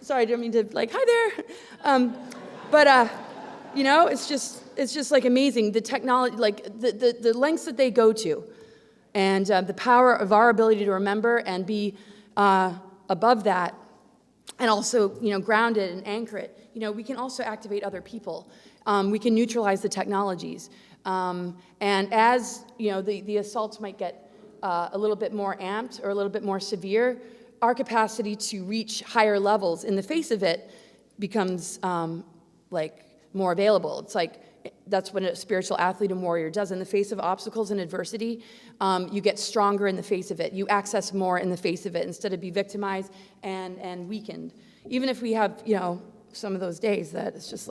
sorry, I don't mean to, hi there. It's just amazing, the technology, the lengths that they go to, and the power of our ability to remember and be above that, and also, ground it and anchor it. We can also activate other people. We can neutralize the technologies. And as, the assaults might get a little bit more amped or a little bit more severe, our capacity to reach higher levels in the face of it becomes, more available. It's that's what a spiritual athlete and warrior does. In the face of obstacles and adversity, you get stronger in the face of it. You access more in the face of it instead of be victimized and weakened. Even if we have, some of those days that it's just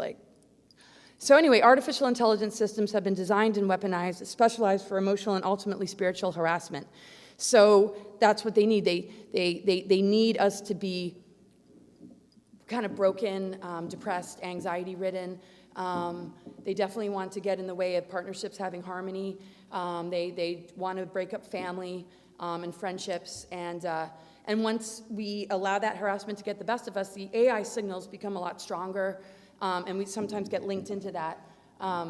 So anyway, artificial intelligence systems have been designed and weaponized, specialized for emotional and ultimately spiritual harassment. So that's what they need. They need us to be kind of broken, depressed, anxiety-ridden. They definitely want to get in the way of partnerships having harmony. They want to break up family and friendships. And once we allow that harassment to get the best of us, the AI signals become a lot stronger. And we sometimes get linked into that,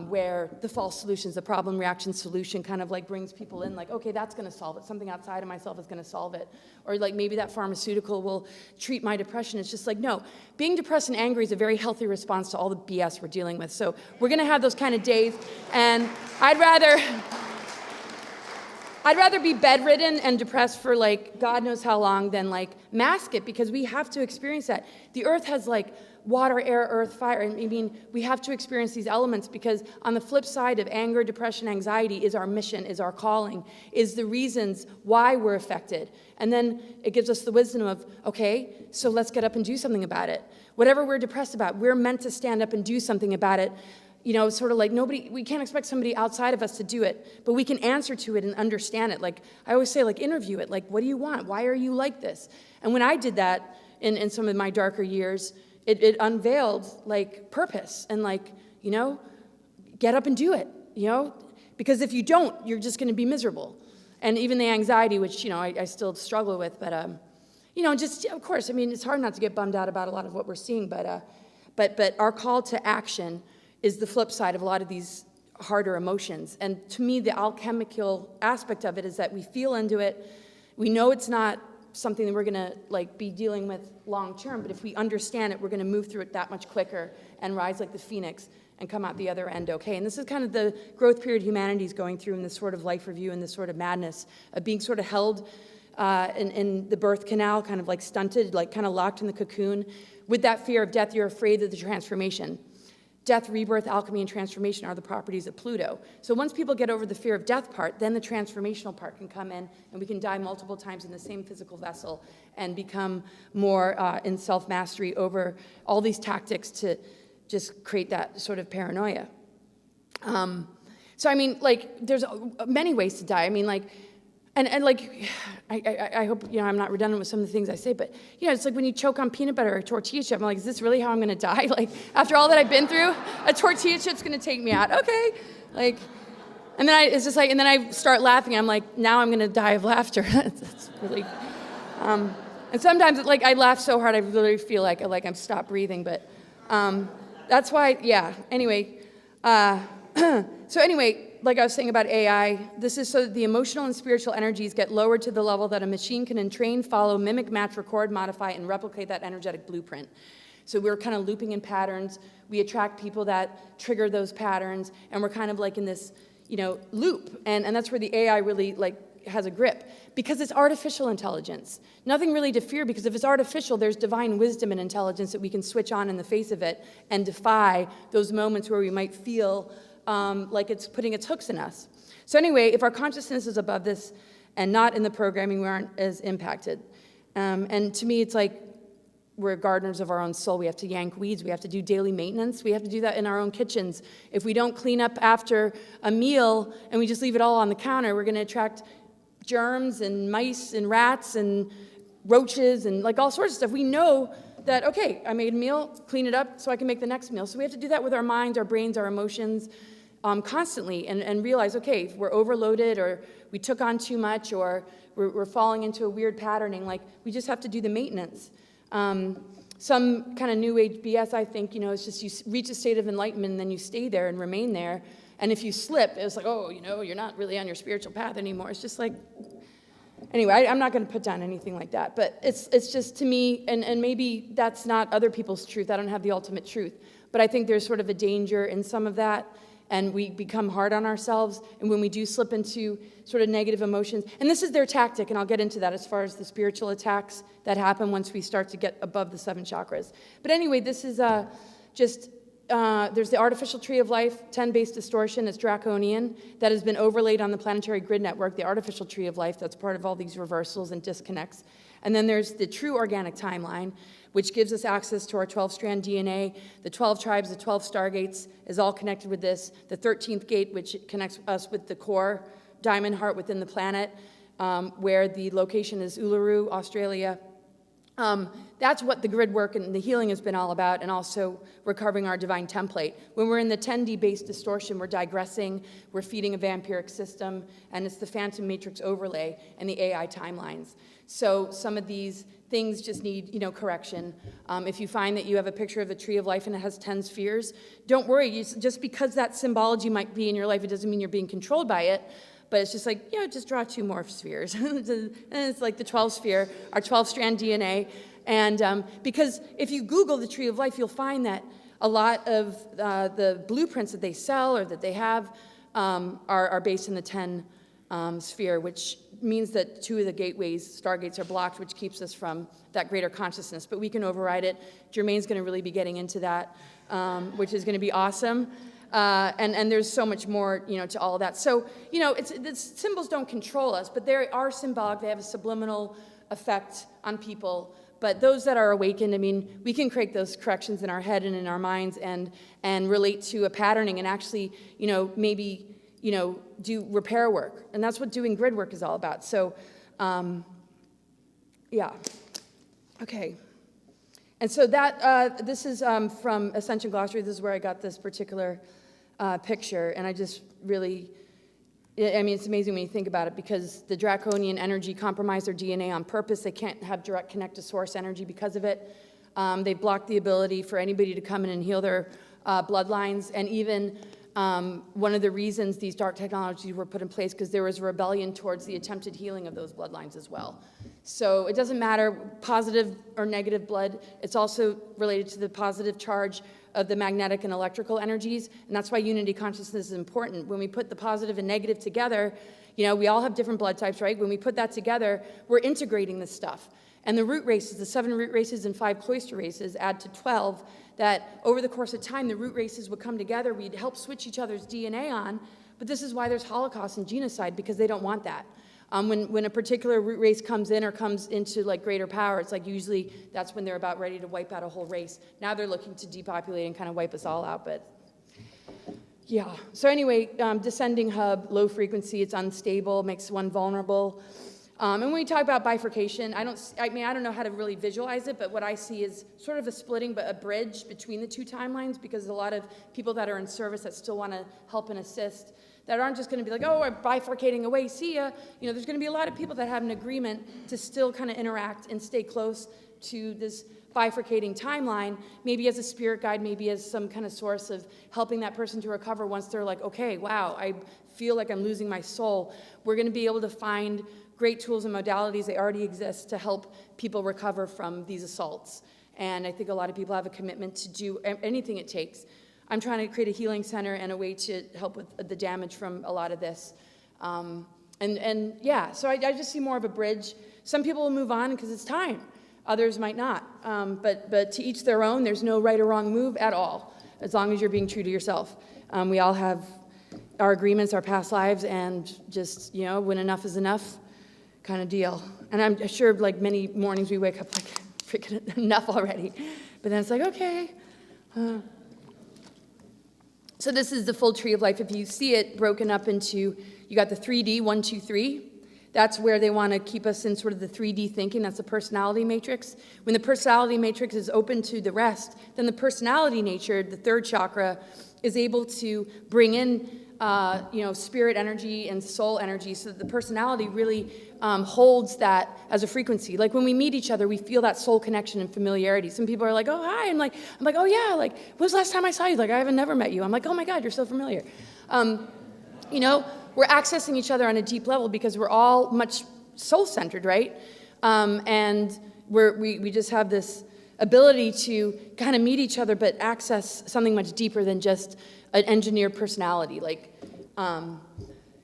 where the false solutions, the problem, reaction, solution kind of brings people in okay, that's going to solve it. Something outside of myself is going to solve it. Or maybe that pharmaceutical will treat my depression. It's just no. Being depressed and angry is a very healthy response to all the BS we're dealing with. So we're going to have those kind of days. And I'd rather be bedridden and depressed for God knows how long than mask it, because we have to experience that. The earth has water, air, earth, fire. I mean, we have to experience these elements, because on the flip side of anger, depression, anxiety is our mission, is our calling, is the reasons why we're affected. And then it gives us the wisdom of, okay, so let's get up and do something about it. Whatever we're depressed about, we're meant to stand up and do something about it. Sort of nobody, we can't expect somebody outside of us to do it, but we can answer to it and understand it. I always say, interview it. What do you want? Why are you like this? And when I did that in some of my darker years, it unveiled purpose and get up and do it, because if you don't, you're just going to be miserable. And even the anxiety, which, I still struggle with, but, just, of course, I mean, it's hard not to get bummed out about a lot of what we're seeing, but our call to action is the flip side of a lot of these harder emotions. And to me, the alchemical aspect of it is that we feel into it. We know it's not something that we're going to be dealing with long term, but if we understand it, we're going to move through it that much quicker and rise like the phoenix and come out the other end okay. And this is kind of the growth period humanity's going through in this sort of life review and this sort of madness of being sort of held in the birth canal, kind of stunted, kind of locked in the cocoon. With that fear of death, you're afraid of the transformation. Death, rebirth, alchemy, and transformation are the properties of Pluto. So once people get over the fear of death part, then the transformational part can come in, and we can die multiple times in the same physical vessel and become more in self-mastery over all these tactics to just create that sort of paranoia. So I mean, there's many ways to die. I mean, I hope, I'm not redundant with some of the things I say, but, it's when you choke on peanut butter or a tortilla chip. I'm is this really how I'm going to die? After all that I've been through, a tortilla chip's going to take me out. Okay. And then it's just and then I start laughing. I'm now I'm going to die of laughter. It's really, and sometimes I laugh so hard I literally feel like I'm stopped breathing, but that's why, yeah. Anyway, so anyway, like I was saying about AI, this is so that the emotional and spiritual energies get lowered to the level that a machine can entrain, follow, mimic, match, record, modify, and replicate that energetic blueprint. So we're kind of looping in patterns. We attract people that trigger those patterns, and we're kind of in this, loop. And that's where the AI really has a grip, because it's artificial intelligence. Nothing really to fear, because if it's artificial, there's divine wisdom and intelligence that we can switch on in the face of it and defy those moments where we might feel like it's putting its hooks in us. So anyway, if our consciousness is above this and not in the programming, we aren't as impacted. And to me, it's we're gardeners of our own soul. We have to yank weeds. We have to do daily maintenance. We have to do that in our own kitchens. If we don't clean up after a meal and we just leave it all on the counter, we're going to attract germs and mice and rats and roaches and all sorts of stuff. We know that, okay, I made a meal, clean it up so I can make the next meal. So we have to do that with our minds, our brains, our emotions constantly and realize, okay, if we're overloaded or we took on too much or we're falling into a weird patterning, like we just have to do the maintenance. Some kind of new age BS, I think, it's just you reach a state of enlightenment and then you stay there and remain there. And if you slip, it's like, oh, you're not really on your spiritual path anymore. It's just like, anyway, I'm not going to put down anything like that. But it's just, to me, and maybe that's not other people's truth. I don't have the ultimate truth. But I think there's sort of a danger in some of that. And we become hard on ourselves. And when we do slip into sort of negative emotions, and this is their tactic, and I'll get into that as far as the spiritual attacks that happen once we start to get above the 7 chakras. But anyway, this is there's the artificial tree of life, 10-base distortion. It's draconian. That has been overlaid on the planetary grid network, the artificial tree of life. That's part of all these reversals and disconnects. And then there's the true organic timeline, which gives us access to our 12-strand DNA. The 12 tribes, the 12 stargates is all connected with this. The 13th gate, which connects us with the core diamond heart within the planet, where the location is Uluru, Australia. That's what the grid work and the healing has been all about, and also recovering our divine template. When we're in the 10D-based distortion, we're digressing, we're feeding a vampiric system, and it's the phantom matrix overlay and the AI timelines. So some of these things just need, correction. If you find that you have a picture of the tree of life and it has 10 spheres, don't worry. Just because that symbology might be in your life, it doesn't mean you're being controlled by it. But it's just like, just draw 2 more spheres. And it's like the 12 sphere, our 12-strand DNA. And because if you Google the tree of life, you'll find that a lot of the blueprints that they sell or that they have are based in the 10 sphere, which means that 2 of the gateways, stargates, are blocked, which keeps us from that greater consciousness. But we can override it. Jermaine's going to really be getting into that, which is going to be awesome. And there's so much more, to all of that. So, the symbols don't control us, but they are symbolic. They have a subliminal effect on people. But those that are awakened, we can create those corrections in our head and in our minds and relate to a patterning and actually, maybe, do repair work. And that's what doing grid work is all about. So, yeah. Okay. And so that, this is from Ascension Glossary. This is where I got this particular picture. And I just really, it's amazing when you think about it, because the draconian energy compromised their DNA on purpose. They can't have direct connect to source energy because of it. They blocked the ability for anybody to come in and heal their bloodlines. And even one of the reasons these dark technologies were put in place, because there was rebellion towards the attempted healing of those bloodlines as well. So it doesn't matter positive or negative blood. It's also related to the positive charge of the magnetic and electrical energies. And that's why unity consciousness is important. When we put the positive and negative together, we all have different blood types, right? When we put that together, we're integrating this stuff. And the root races, the 7 root races and 5 cloister races add to 12, that over the course of time, the root races would come together. We'd help switch each other's DNA on. But this is why there's Holocaust and genocide, because they don't want that. When a particular root race comes in or comes into like greater power, it's like usually that's when they're about ready to wipe out a whole race. Now they're looking to depopulate and kind of wipe us all out, but yeah. So anyway, descending hub, low frequency, it's unstable, makes one vulnerable. And when we talk about bifurcation, I don't know how to really visualize it, but what I see is sort of a splitting, but a bridge between the 2 timelines, because a lot of people that are in service that still want to help and assist, that aren't just going to be like, oh, we're bifurcating away, see ya. There's going to be a lot of people that have an agreement to still kind of interact and stay close to this bifurcating timeline, maybe as a spirit guide, maybe as some kind of source of helping that person to recover once they're like, okay, wow, I feel like I'm losing my soul. We're going to be able to find great tools and modalities, they already exist, to help people recover from these assaults. And I think a lot of people have a commitment to do anything it takes. I'm trying to create a healing center and a way to help with the damage from a lot of this. Yeah, so I just see more of a bridge. Some people will move on because it's time. Others might not. But to each their own, there's no right or wrong move at all, as long as you're being true to yourself. We all have our agreements, our past lives, and just, when enough is enough kind of deal. And I'm sure like many mornings we wake up like, freaking enough already. But then it's like, okay. So this is the full tree of life. If you see it broken up into, you got the 3D, 1, 2, 3. That's where they want to keep us in sort of the 3D thinking. That's the personality matrix. When the personality matrix is open to the rest, then the personality nature, the third chakra, is able to bring in spirit energy and soul energy, so that the personality really holds that as a frequency. Like when we meet each other, we feel that soul connection and familiarity. Some people are like, oh, hi. I'm like, oh, yeah. Like, when was the last time I saw you? Like, I haven't never met you. I'm like, oh, my God, you're so familiar. We're accessing each other on a deep level because we're all much soul-centered, right? And we just have this ability to kind of meet each other but access something much deeper than just an engineered personality.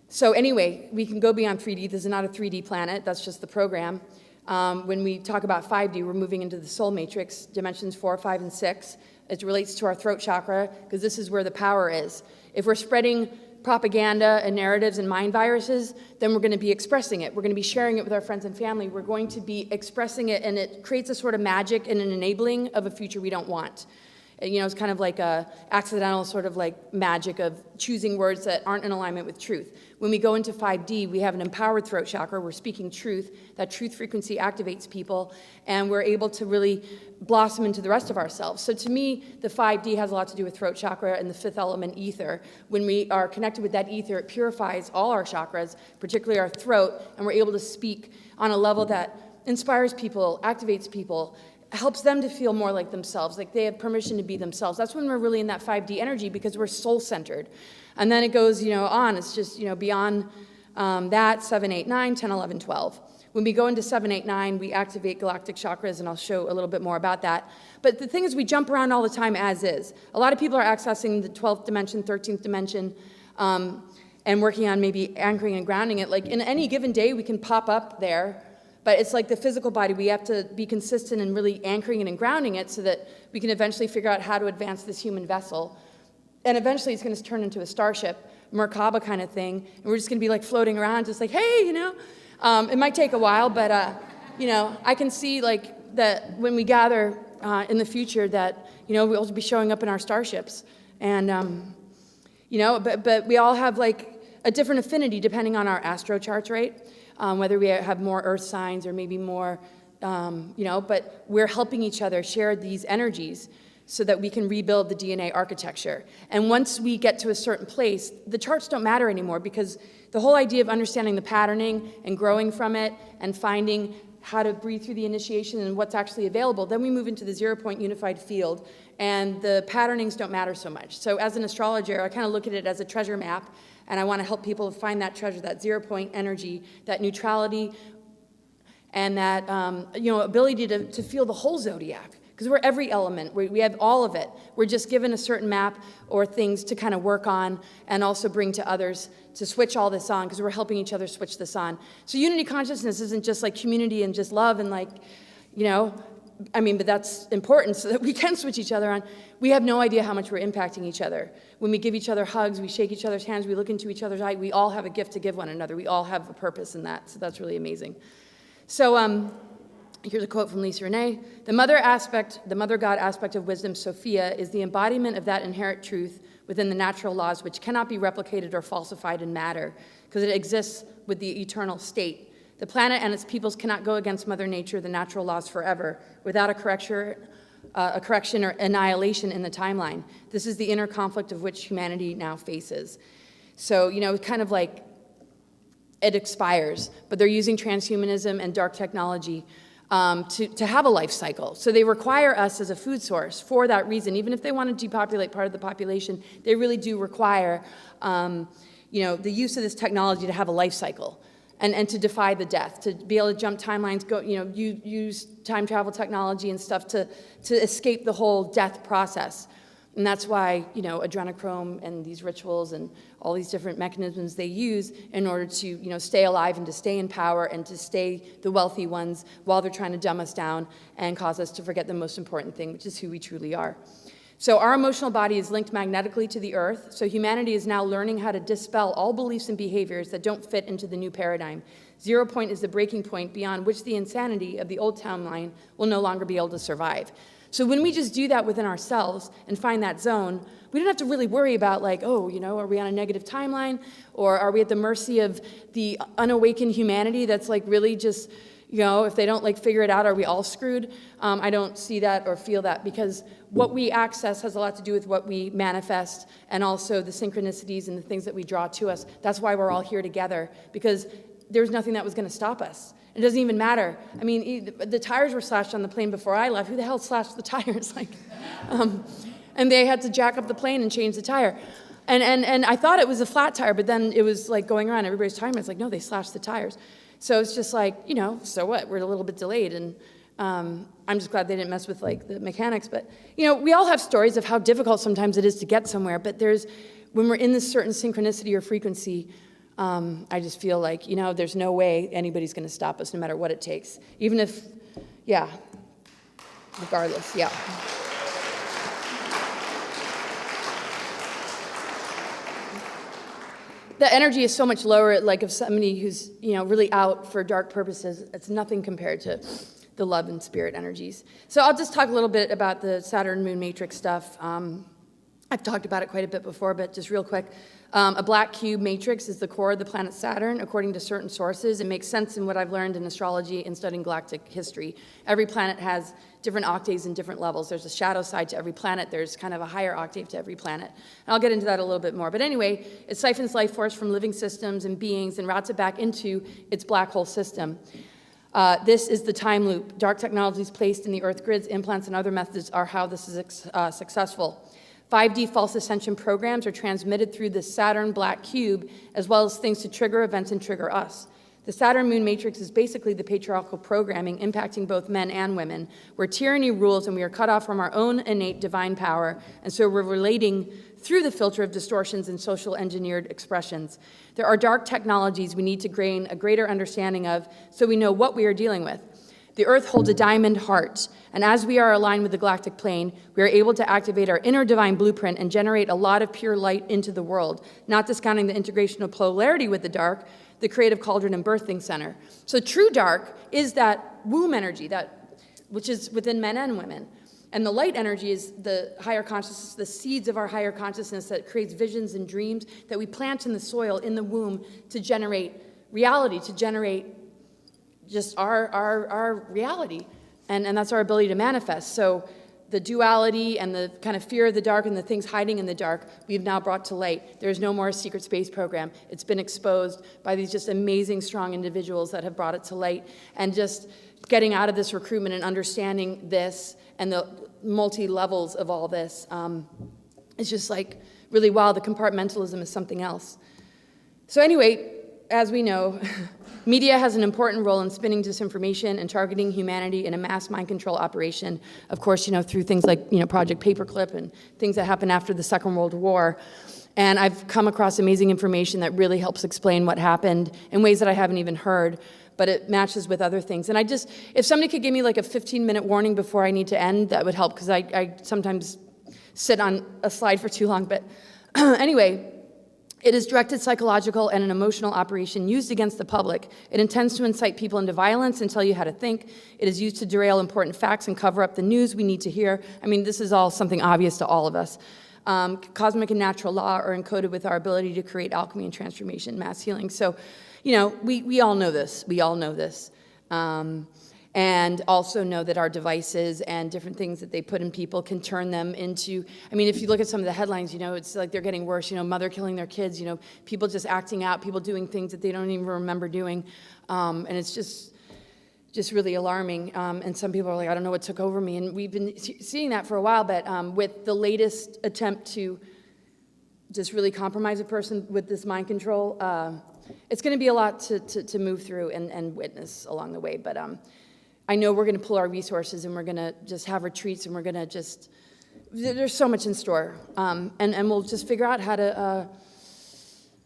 So anyway, we can go beyond 3D. This is not a 3D planet. That's just the program. When we talk about 5D, we're moving into the soul matrix, dimensions 4, 5, and 6. It relates to our throat chakra because this is where the power is. If we're spreading propaganda and narratives and mind viruses, then we're going to be expressing it. We're going to be sharing it with our friends and family. We're going to be expressing it, and it creates a sort of magic and an enabling of a future we don't want. It's kind of like a accidental sort of like magic of choosing words that aren't in alignment with truth. When we go into 5D, we have an empowered throat chakra. We're speaking truth. That truth frequency activates people, and we're able to really blossom into the rest of ourselves. So to me, the 5D has a lot to do with throat chakra and the fifth element, ether. When we are connected with that ether, it purifies all our chakras, particularly our throat, and we're able to speak on a level that inspires people, activates people, helps them to feel more like themselves, like they have permission to be themselves. That's when we're really in that 5D energy because we're soul-centered. And then it goes, on. It's just, beyond that, 7, 8, 9, 10, 11, 12. When we go into 7, 8, 9, we activate galactic chakras, and I'll show a little bit more about that. But the thing is, we jump around all the time as is. A lot of people are accessing the 12th dimension, 13th dimension, and working on maybe anchoring and grounding it. Like in any given day, we can pop up there. But it's like the physical body. We have to be consistent in really anchoring it and grounding it so that we can eventually figure out how to advance this human vessel. And eventually it's going to turn into a starship, Merkaba kind of thing. And we're just going to be like floating around just like, hey, It might take a while, but, I can see like that when we gather in the future that, we'll be showing up in our starships. And, but we all have like a different affinity depending on our astro charts, right? Whether we have more earth signs or maybe more, but we're helping each other share these energies so that we can rebuild the DNA architecture. And once we get to a certain place, the charts don't matter anymore because the whole idea of understanding the patterning and growing from it and finding how to breathe through the initiation and what's actually available, then we move into the 0-point unified field, and the patternings don't matter so much. So as an astrologer, I kind of look at it as a treasure map, and I want to help people find that treasure, that 0-point energy, that neutrality, and that ability to feel the whole zodiac. Because we're every element. We have all of it. We're just given a certain map or things to kind of work on and also bring to others to switch all this on, because we're helping each other switch this on. So unity consciousness isn't just like community and just love and but that's important so that we can switch each other on. We have no idea how much we're impacting each other. When we give each other hugs, we shake each other's hands, we look into each other's eyes, we all have a gift to give one another. We all have a purpose in that. So that's really amazing. So here's a quote from Lisa Renee. The mother God aspect of wisdom, Sophia, is the embodiment of that inherent truth within the natural laws which cannot be replicated or falsified in matter because it exists with the eternal state. The planet and its peoples cannot go against Mother Nature, the natural laws forever, without a correction or annihilation in the timeline. This is the inner conflict of which humanity now faces. So, kind of like it expires, but they're using transhumanism and dark technology to have a life cycle. So they require us as a food source for that reason. Even if they want to depopulate part of the population, they really do require the use of this technology to have a life cycle. And to defy the death, to be able to jump timelines, use time travel technology and stuff to escape the whole death process. And that's why, adrenochrome and these rituals and all these different mechanisms they use in order to, stay alive and to stay in power and to stay the wealthy ones while they're trying to dumb us down and cause us to forget the most important thing, which is who we truly are. So our emotional body is linked magnetically to the earth, so humanity is now learning how to dispel all beliefs and behaviors that don't fit into the new paradigm. 0 point is the breaking point beyond which the insanity of the old timeline will no longer be able to survive. So when we just do that within ourselves and find that zone, we don't have to really worry about like, oh, are we on a negative timeline? Or are we at the mercy of the unawakened humanity that's like really just, if they don't like figure it out, are we all screwed? I don't see that or feel that, because what we access has a lot to do with what we manifest, and also the synchronicities and the things that we draw to us. That's why we're all here together, because there's nothing that was going to stop us. It doesn't even matter. I mean, the tires were slashed on the plane before I left. Who the hell slashed the tires? And they had to jack up the plane and change the tire. And I thought it was a flat tire, but then it was like going around everybody's talking about it. It's like, no, they slashed the tires. So it's just like, so what? We're a little bit delayed. And I'm just glad they didn't mess with like the mechanics. But, we all have stories of how difficult sometimes it is to get somewhere. But when we're in this certain synchronicity or frequency, I just feel like, there's no way anybody's going to stop us no matter what it takes. Even if, regardless, The energy is so much lower, like of somebody who's, really out for dark purposes. It's nothing compared to the love and spirit energies. So I'll just talk a little bit about the Saturn moon matrix stuff. I've talked about it quite a bit before, but just real quick. A black cube matrix is the core of the planet Saturn, according to certain sources. It makes sense in what I've learned in astrology and studying galactic history. Every planet has different octaves and different levels. There's a shadow side to every planet. There's kind of a higher octave to every planet. And I'll get into that a little bit more. But anyway, it siphons life force from living systems and beings and routes it back into its black hole system. This is the time loop. Dark technologies placed in the Earth grids, implants, and other methods are how this is successful. 5D false ascension programs are transmitted through the Saturn black cube, as well as things to trigger events and trigger us. The Saturn moon matrix is basically the patriarchal programming impacting both men and women, where tyranny rules and we are cut off from our own innate divine power, and so we're relating through the filter of distortions and social engineered expressions. There are dark technologies we need to gain a greater understanding of so we know what we are dealing with. The Earth holds a diamond heart, and as we are aligned with the galactic plane, we are able to activate our inner divine blueprint and generate a lot of pure light into the world, not discounting the integration of polarity with the dark, the creative cauldron and birthing center. So true dark is that womb energy, which is within men and women. And the light energy is the higher consciousness, the seeds of our higher consciousness that creates visions and dreams that we plant in the soil, in the womb, to generate reality, to generate just our reality. And that's our ability to manifest. So the duality and the kind of fear of the dark and the things hiding in the dark, we've now brought to light. There's no more secret space program. It's been exposed by these just amazing, strong individuals that have brought it to light. And just getting out of this recruitment and understanding this and the multi-levels of all this, it's just like really, wow, the compartmentalism is something else. So anyway, as we know, media has an important role in spinning disinformation and targeting humanity in a mass mind control operation. Of course, through things like, Project Paperclip and things that happened after the Second World War. And I've come across amazing information that really helps explain what happened in ways that I haven't even heard, but it matches with other things. And if somebody could give me like a 15-minute warning before I need to end, that would help, because I sometimes sit on a slide for too long. But anyway, it is directed psychological and an emotional operation used against the public. It intends to incite people into violence and tell you how to think. It is used to derail important facts and cover up the news we need to hear. I mean, this is all something obvious to all of us. Cosmic and natural law are encoded with our ability to create alchemy and transformation, mass healing. So, we all know this. We all know this. And also know that our devices and different things that they put in people can turn them into, if you look at some of the headlines, it's like they're getting worse, mother killing their kids, people just acting out, people doing things that they don't even remember doing. And it's just really alarming. And some people are like, I don't know what took over me. And we've been seeing that for a while, but with the latest attempt to just really compromise a person with this mind control, it's going to be a lot to move through and witness along the way. But I know we're going to pull our resources and we're going to just have retreats and we're going to there's so much in store. And we'll just figure out how to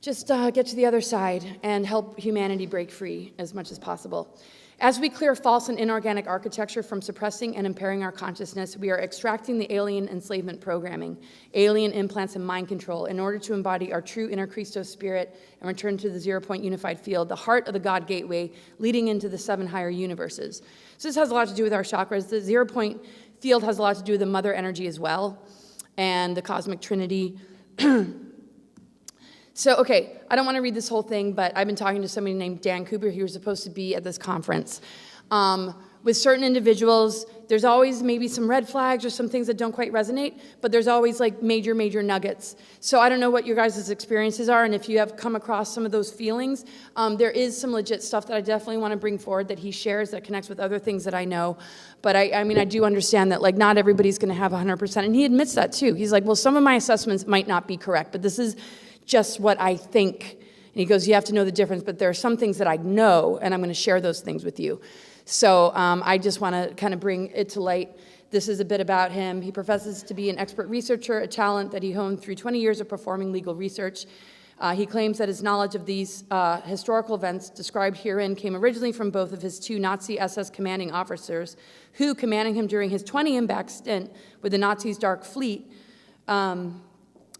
get to the other side and help humanity break free as much as possible. As we clear false and inorganic architecture from suppressing and impairing our consciousness, we are extracting the alien enslavement programming, alien implants, and mind control in order to embody our true inner Christos spirit and return to the zero-point unified field, the heart of the God gateway leading into the 7 higher universes. So this has a lot to do with our chakras. The zero-point field has a lot to do with the mother energy as well, and the cosmic trinity. So, okay, I don't want to read this whole thing, but I've been talking to somebody named Dan Cooper. He was supposed to be at this conference. With certain individuals, there's always maybe some red flags or some things that don't quite resonate, but there's always like major nuggets. So I don't know what your guys' experiences are, and if you have come across some of those feelings, there is some legit stuff that I definitely want to bring forward that he shares that connects with other things that I know. But I mean, I do understand that like not everybody's going to have 100%, and he admits that too. He's like, well, some of my assessments might not be correct, but this is just what I think. And he goes, you have to know the difference, but there are some things that I know, and I'm going to share those things with you. So I just want to kind of bring it to light. This is a bit about him. He professes to be an expert researcher, a talent that he honed through 20 years of performing legal research. He claims that his knowledge of these historical events described herein came originally from both of his two Nazi SS commanding officers, who, commanding him during his 20-back stint with the Nazis' Dark Fleet,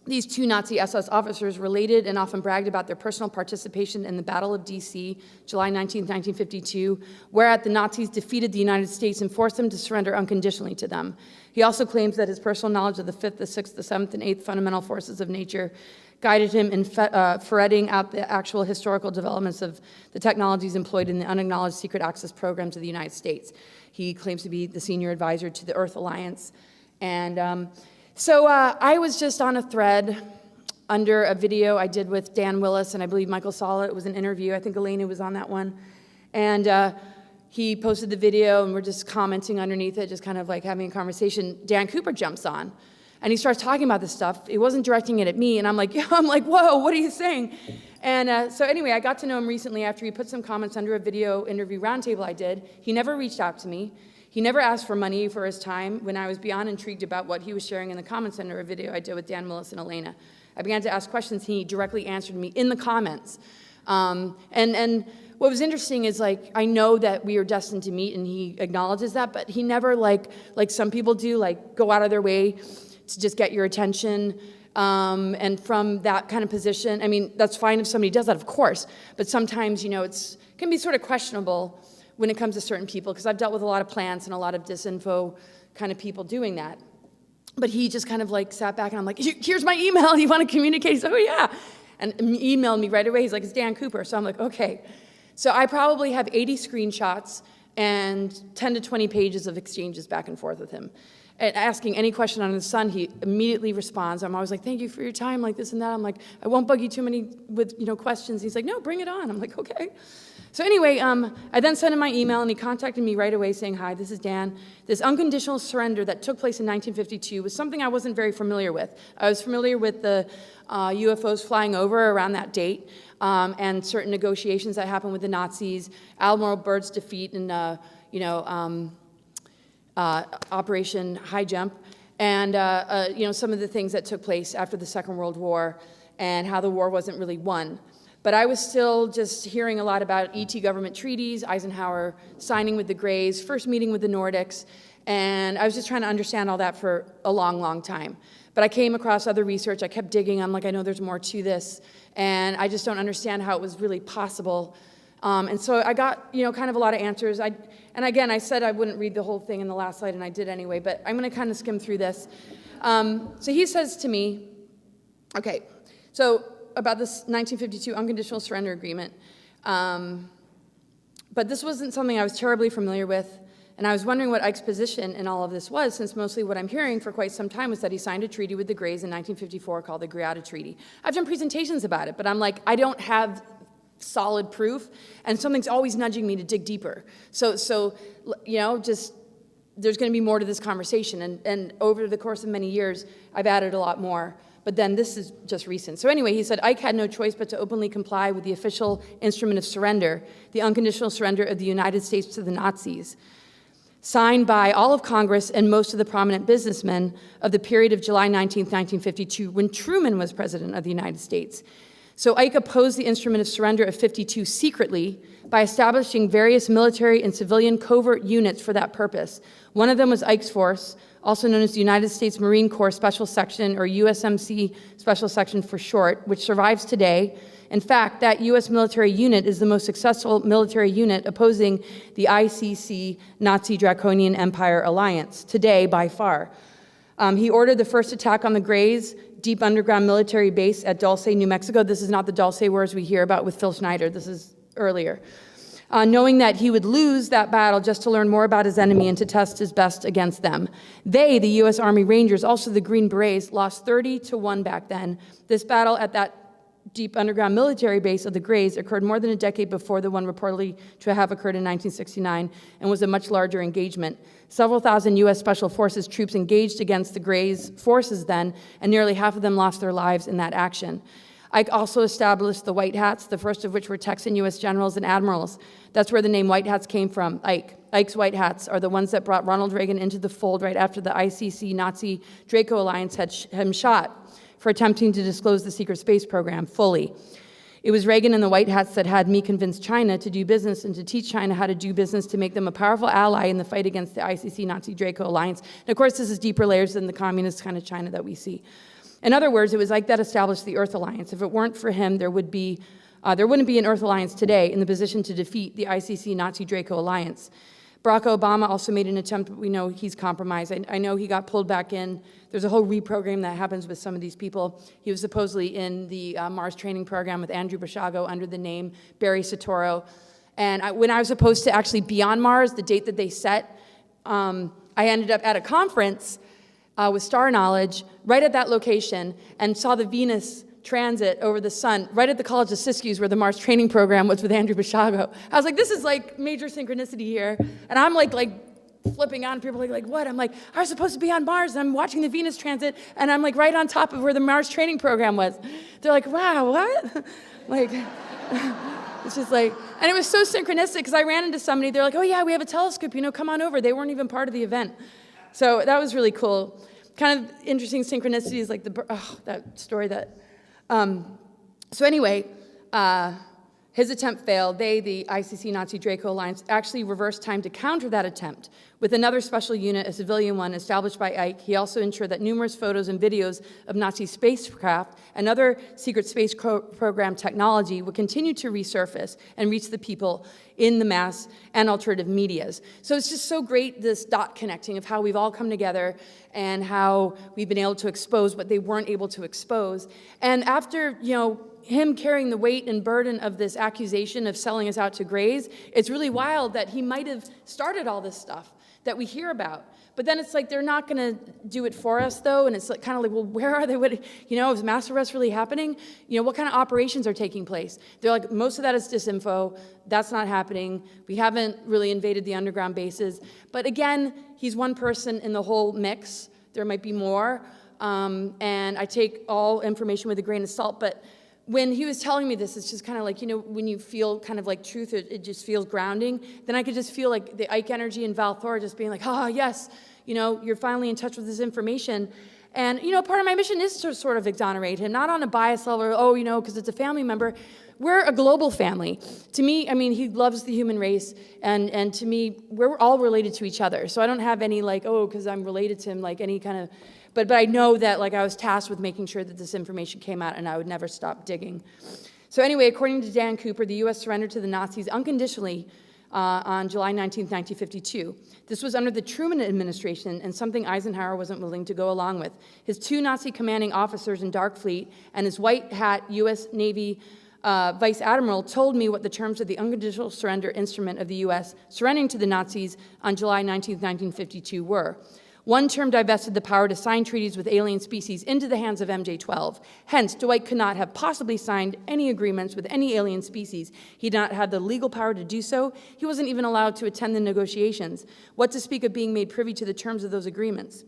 these two Nazi SS officers related and often bragged about their personal participation in the Battle of D.C., July 19, 1952, whereat the Nazis defeated the United States and forced them to surrender unconditionally to them. He also claims that his personal knowledge of the 5th, the 6th, the 7th, and 8th fundamental forces of nature guided him in ferreting out the actual historical developments of the technologies employed in the unacknowledged secret access programs of the United States. He claims to be the senior advisor to the Earth Alliance. And so I was just on a thread under a video I did with Dan Willis, and I believe Michael saw it. It was an interview. I think Elena was on that one. And he posted the video, and we're just commenting underneath it, just kind of like having a conversation. Dan Cooper jumps on, and he starts talking about this stuff. He wasn't directing it at me, and I'm like, whoa, what are you saying? And so anyway, I got to know him recently after he put some comments under a video interview roundtable I did. He never reached out to me. He never asked for money for his time when I was beyond intrigued about what he was sharing in the comments under a video I did with Dan Willis and Elena. I began to ask questions. He directly answered me in the comments. And what was interesting is, like, I know that we are destined to meet, and he acknowledges that, but he never, like some people do, like, go out of their way to just get your attention. And from that kind of position, I mean, that's fine if somebody does that, of course, but sometimes, you know, it can be sort of questionable when it comes to certain people, because I've dealt with a lot of plants and a lot of disinfo kind of people doing that. But he just kind of like sat back, and I'm like, here's my email, you want to communicate? He's like, oh yeah. And emailed me right away. He's like, it's Dan Cooper. So I'm like, okay. So I probably have 80 screenshots and 10 to 20 pages of exchanges back and forth with him. And asking any question under the sun, he immediately responds. I'm always like, thank you for your time, like this and that. I'm like, I won't bug you too many with, you know, questions. He's like, no, bring it on. I'm like, okay. So anyway, I then sent him my email, and he contacted me right away saying, hi, this is Dan. This unconditional surrender that took place in 1952 was something I wasn't very familiar with. I was familiar with the UFOs flying over around that date, and certain negotiations that happened with the Nazis, Admiral Byrd's defeat in, Operation High Jump, and some of the things that took place after the Second World War, and how the war wasn't really won. But I was still just hearing a lot about ET government treaties, Eisenhower signing with the Greys, first meeting with the Nordics, and I was just trying to understand all that for a long, long time. But I came across other research. I kept digging. I'm like, I know there's more to this, and I just don't understand how it was really possible. And so I got, kind of a lot of answers. And again, I said I wouldn't read the whole thing in the last slide, and I did anyway, but I'm going to kind of skim through this. So he says to me, okay, so about this 1952 unconditional surrender agreement. But this wasn't something I was terribly familiar with, and I was wondering what Ike's position in all of this was, since mostly what I'm hearing for quite some time was that he signed a treaty with the Greys in 1954 called the Gaia Treaty. I've done presentations about it, but I'm like, I don't have solid proof, and something's always nudging me to dig deeper. So just there's going to be more to this conversation, and over the course of many years, I've added a lot more. But then this is just recent. So anyway, he said, Ike had no choice but to openly comply with the official instrument of surrender, the unconditional surrender of the United States to the Nazis, signed by all of Congress and most of the prominent businessmen of the period of July 19th, 1952, when Truman was president of the United States. So Ike opposed the instrument of surrender of 52 secretly by establishing various military and civilian covert units for that purpose. One of them was Ike's Force, also known as the United States Marine Corps Special Section, or USMC Special Section for short, which survives today. In fact, that U.S. military unit is the most successful military unit opposing the ICC Nazi Draconian Empire Alliance, today by far. He ordered the first attack on the Greys deep underground military base at Dulce, New Mexico. This is not the Dulce wars we hear about with Phil Schneider. This is earlier. Knowing that he would lose that battle just to learn more about his enemy and to test his best against them. They, the U.S. Army Rangers, also the Green Berets, lost 30-1 back then. This battle at that deep underground military base of the Greys occurred more than a decade before the one reportedly to have occurred in 1969 and was a much larger engagement. Several thousand U.S. Special Forces troops engaged against the Greys forces then, and nearly half of them lost their lives in that action. Ike also established the White Hats, the first of which were Texan U.S. generals and admirals. That's where the name White Hats came from, Ike. Ike's White Hats are the ones that brought Ronald Reagan into the fold right after the ICC Nazi Draco Alliance had him shot for attempting to disclose the secret space program fully. It was Reagan and the White Hats that had me convince China to do business and to teach China how to do business to make them a powerful ally in the fight against the ICC Nazi Draco Alliance. And of course, this is deeper layers than the communist kind of China that we see. In other words, it was Ike that established the Earth Alliance. If it weren't for him, there wouldn't be an Earth Alliance today in the position to defeat the ICC Nazi Draco Alliance. Barack Obama also made an attempt, but we know he's compromised. I know he got pulled back in. There's a whole reprogram that happens with some of these people. He was supposedly in the Mars training program with Andrew Basiago under the name Barry Soetoro. And when I was supposed to actually be on Mars, the date that they set, I ended up at a conference with Star Knowledge right at that location and saw the Venus transit over the sun right at the College of Siskiyou where the Mars training program was with Andrew Basiago. I was like, this is like major synchronicity here. And I'm like flipping on. People are like, what? I'm like, I was supposed to be on Mars and I'm watching the Venus transit and I'm like right on top of where the Mars training program was. They're like, wow, what? Like, it's just like, and it was so synchronistic because I ran into somebody. They're like, oh yeah, we have a telescope, come on over. They weren't even part of the event. So that was really cool. Kind of interesting synchronicities like that story that, so anyway, his attempt failed. They, the ICC Nazi Draco Alliance, actually reversed time to counter that attempt with another special unit, a civilian one, established by Ike. He also ensured that numerous photos and videos of Nazi spacecraft and other secret space program technology would continue to resurface and reach the people in the mass and alternative medias. So it's just so great, this dot connecting of how we've all come together and how we've been able to expose what they weren't able to expose. And after, him carrying the weight and burden of this accusation of selling us out to Greys, it's really wild that he might have started all this stuff that we hear about. But then it's like they're not going to do it for us, though, and it's like, kind of like, well, where are they? What, is mass arrest really happening? What kind of operations are taking place? They're like, most of that is disinfo. That's not happening. We haven't really invaded the underground bases. But again, he's one person in the whole mix. There might be more, and I take all information with a grain of salt, but when he was telling me this, it's just kind of like, when you feel kind of like truth, it just feels grounding. Then I could just feel like the Ike energy and Val Thor just being like, yes, you're finally in touch with this information. And, part of my mission is to sort of exonerate him, not on a bias level, because it's a family member. We're a global family. To me, he loves the human race, and to me, we're all related to each other. So I don't have any because I'm related to him, any kind of, but I know that I was tasked with making sure that this information came out, and I would never stop digging. So anyway, according to Dan Cooper, the U.S. surrendered to the Nazis unconditionally on July 19, 1952. This was under the Truman administration and something Eisenhower wasn't willing to go along with. His two Nazi commanding officers in Dark Fleet and his white hat U.S. Navy Vice Admiral told me what the terms of the unconditional surrender instrument of the U.S. surrendering to the Nazis on July 19, 1952 were. One term divested the power to sign treaties with alien species into the hands of MJ-12. Hence, Dwight could not have possibly signed any agreements with any alien species. He did not have the legal power to do so. He wasn't even allowed to attend the negotiations. What to speak of being made privy to the terms of those agreements?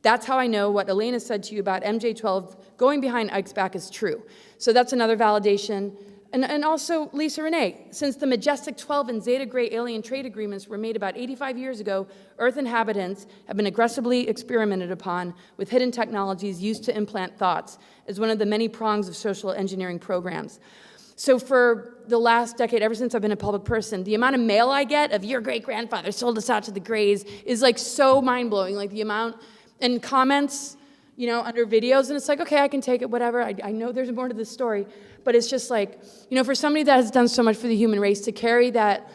That's how I know what Elena said to you about MJ-12 going behind Ike's back is true. So that's another validation. And also Lisa Renee, since the Majestic 12 and Zeta Gray alien trade agreements were made about 85 years ago, Earth inhabitants have been aggressively experimented upon with hidden technologies used to implant thoughts as one of the many prongs of social engineering programs. So for the last decade, ever since I've been a public person, the amount of mail I get of your great-grandfather sold us out to the Greys is like so mind-blowing, like the amount, and comments, you know, under videos, and it's like, okay, I can take it, whatever. I know there's more to this story, but it's just like, you know, for somebody that has done so much for the human race to carry that,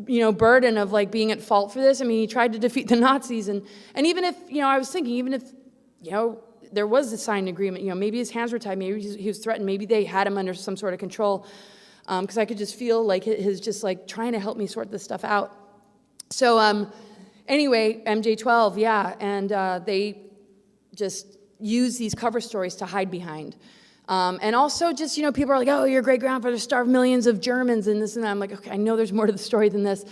you know, burden of like being at fault for this. I mean, he tried to defeat the Nazis, and even if, you know, I was thinking, even if, you know, there was a signed agreement, you know, maybe his hands were tied, maybe he was threatened, maybe they had him under some sort of control, because I could just feel like his just like trying to help me sort this stuff out. So anyway, MJ12, yeah, and they just use these cover stories to hide behind. And also just, you know, people are like, oh, your great-grandfather starved millions of Germans and this and that. I'm like, okay, I know there's more to the story than this.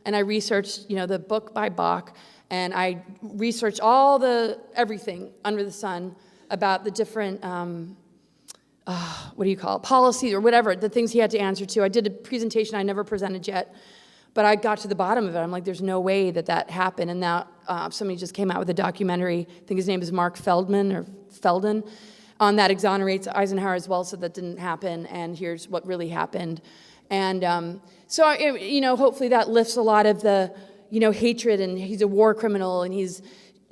And I researched, you know, the book by Bach, and I researched everything under the sun about the different, what do you call it, policies or whatever, the things he had to answer to. I did a presentation I never presented yet, but I got to the bottom of it. I'm like, there's no way that happened. And now somebody just came out with a documentary, I think his name is Mark Feldman, on that exonerates Eisenhower as well, so that didn't happen, and here's what really happened. And so, you know, hopefully that lifts a lot of the, you know, hatred, and he's a war criminal, and he's,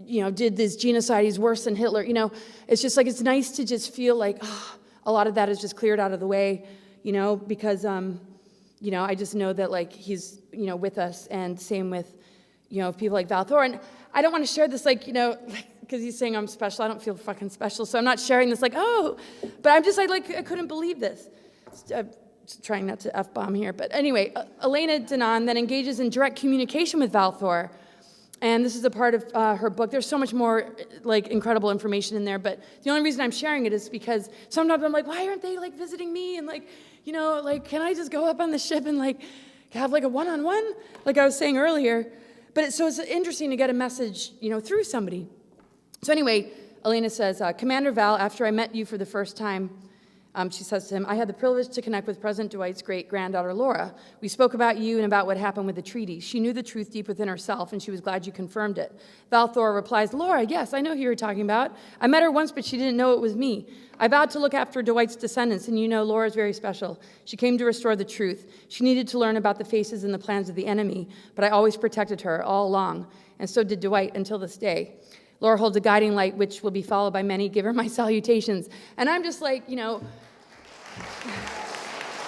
you know, did this genocide, he's worse than Hitler. You know, it's just like, it's nice to just feel like, a lot of that is just cleared out of the way, you know, because, you know, I just know that, like, he's, you know, with us, and same with, you know, people like Val Thor. And I don't want to share this, like, you know, because he's saying I'm special. I don't feel fucking special, so I'm not sharing this, like, oh, but I'm just like I couldn't believe this. Trying not to F-bomb here, but anyway, Elena Denon then engages in direct communication with Val Thor, and this is a part of her book. There's so much more, like, incredible information in there, but the only reason I'm sharing it is because sometimes I'm like, why aren't they, like, visiting me, and, like, you know, like, can I just go up on the ship and, like, have, like, a one-on-one, like I was saying earlier? But so it's interesting to get a message, you know, through somebody. So anyway, Elena says, Commander Val, after I met you for the first time, she says to him, I had the privilege to connect with President Dwight's great-granddaughter, Laura. We spoke about you and about what happened with the treaty. She knew the truth deep within herself, and she was glad you confirmed it. Val Thor replies, Laura, yes, I know who you're talking about. I met her once, but she didn't know it was me. I vowed to look after Dwight's descendants, and you know Laura's very special. She came to restore the truth. She needed to learn about the faces and the plans of the enemy, but I always protected her all along, and so did Dwight until this day. Laura holds a guiding light, which will be followed by many. Give her my salutations. And I'm just like, you know,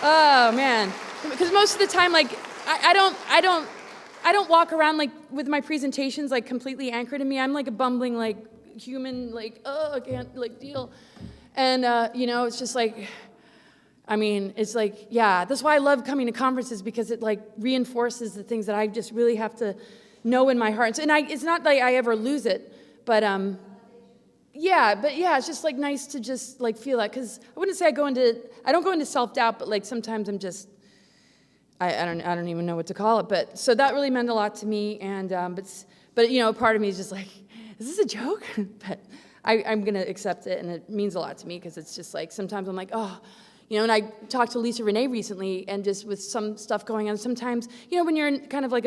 oh man, because most of the time, like, I don't walk around like with my presentations like completely anchored in me. I'm like a bumbling like human, like, oh, I can't like deal. And you know, it's just like, I mean, it's like, yeah, that's why I love coming to conferences, because it like reinforces the things that I just really have to know in my heart. And it's not like I ever lose it, but yeah, it's just like nice to just like feel that, because I wouldn't say I don't go into self-doubt, but like sometimes I'm just, I don't even know what to call it, but so that really meant a lot to me, and but you know, part of me is just like, is this a joke? But I'm gonna accept it, and it means a lot to me, because it's just like sometimes I'm like, oh, you know. And I talked to Lisa Renee recently, and just with some stuff going on, sometimes, you know, when you're in kind of like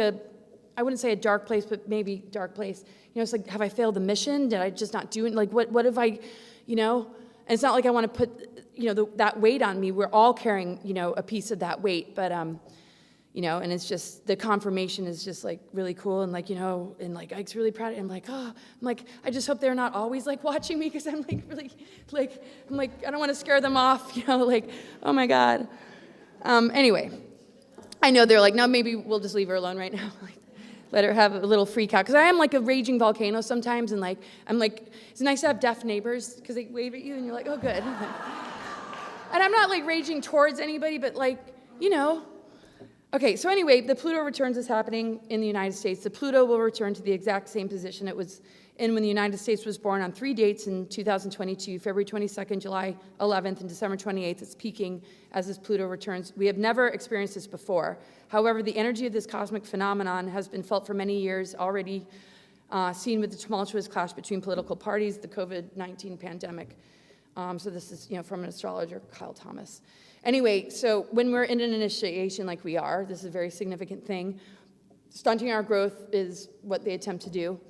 I wouldn't say a dark place, but maybe dark place. You know, it's like, have I failed the mission? Did I just not do it? Like, what if I, you know? And it's not like I want to put, you know, that weight on me. We're all carrying, you know, a piece of that weight. But, you know, and it's just, the confirmation is just, like, really cool. And, like, you know, and, like, Ike's really proud of it. I'm like, oh, I just hope they're not always, like, watching me, because I'm, like, really, like, I'm like, I don't want to scare them off, you know, like, oh, my God. Anyway, I know they're like, no, maybe we'll just leave her alone right now. Like, let her have a little freak out, because I am like a raging volcano sometimes, and like I'm like, it's nice to have deaf neighbors, because they wave at you and you're like, oh, good. And I'm not like raging towards anybody, but like, you know. Okay, so anyway, the Pluto returns is happening in the United States. The Pluto will return to the exact same position it was in when the United States was born, on 3 dates in 2022, February 22nd, July 11th, and December 28th. It's peaking as this Pluto returns. We have never experienced this before. However, the energy of this cosmic phenomenon has been felt for many years already, seen with the tumultuous clash between political parties, the COVID-19 pandemic. So this is, from an astrologer, Kyle Thomas. Anyway, so when we're in an initiation like we are, this is a very significant thing. Stunting our growth is what they attempt to do.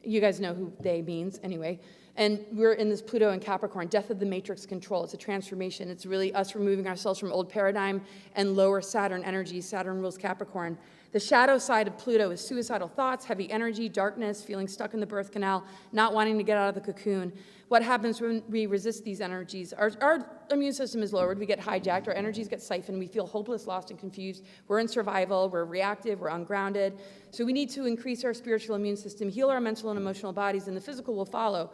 You guys know who they means anyway. And we're in this Pluto and Capricorn, death of the matrix control. It's a transformation. It's really us removing ourselves from old paradigm and lower Saturn energy. Saturn rules Capricorn. The shadow side of Pluto is suicidal thoughts, heavy energy, darkness, feeling stuck in the birth canal, not wanting to get out of the cocoon. What happens when we resist these energies? Our immune system is lowered. We get hijacked. Our energies get siphoned. We feel hopeless, lost, and confused. We're in survival. We're reactive. We're ungrounded. So we need to increase our spiritual immune system, heal our mental and emotional bodies, and the physical will follow.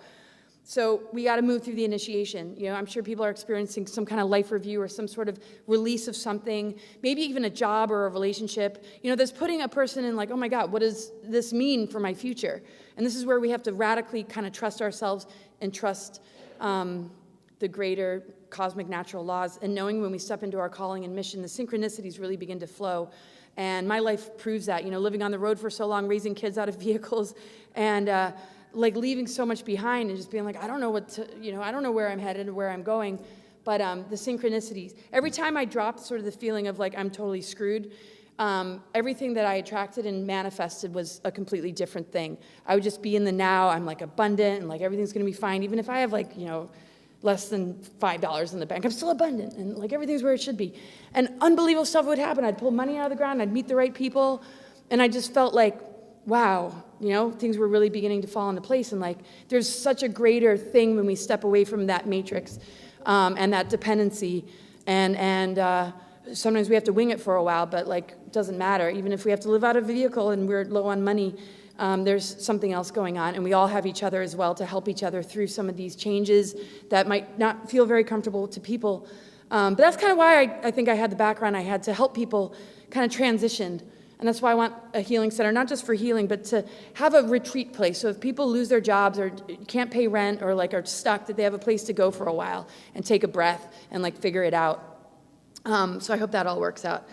So we got to move through the initiation. I'm sure people are experiencing some kind of life review or some sort of release of something, maybe even a job or a relationship. That's putting a person in like, oh my God, what does this mean for my future? And this is where we have to radically kind of trust ourselves and trust the greater cosmic natural laws, and knowing when we step into our calling and mission, the synchronicities really begin to flow. And my life proves that, living on the road for so long, raising kids out of vehicles, and like leaving so much behind and just being like, I don't know I don't know where I'm headed or where I'm going, but the synchronicities. Every time I dropped sort of the feeling of like, I'm totally screwed, everything that I attracted and manifested was a completely different thing. I would just be in the now. I'm like abundant and like everything's going to be fine. Even if I have like, less than $5 in the bank, I'm still abundant and like everything's where it should be. And unbelievable stuff would happen. I'd pull money out of the ground. I'd meet the right people. And I just felt like, wow, things were really beginning to fall into place. And like, there's such a greater thing when we step away from that matrix and that dependency. And sometimes we have to wing it for a while, but like, it doesn't matter. Even if we have to live out of a vehicle and we're low on money, there's something else going on. And we all have each other as well to help each other through some of these changes that might not feel very comfortable to people. But that's kind of why I think I had the background I had, to help people kind of transition. And that's why I want a healing center, not just for healing, but to have a retreat place. So if people lose their jobs or can't pay rent or like are stuck, that they have a place to go for a while and take a breath and like figure it out. So I hope that all works out.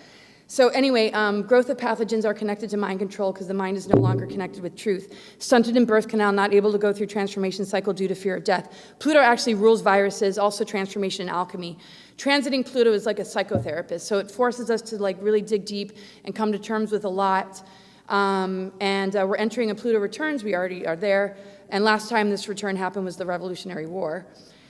So anyway, growth of pathogens are connected to mind control because the mind is no longer connected with truth. Stunted in birth canal, not able to go through transformation cycle due to fear of death. Pluto actually rules viruses, also transformation and alchemy. Transiting Pluto is like a psychotherapist, so it forces us to like really dig deep and come to terms with a lot. We're entering a Pluto returns. We already are there. And last time this return happened was the Revolutionary War.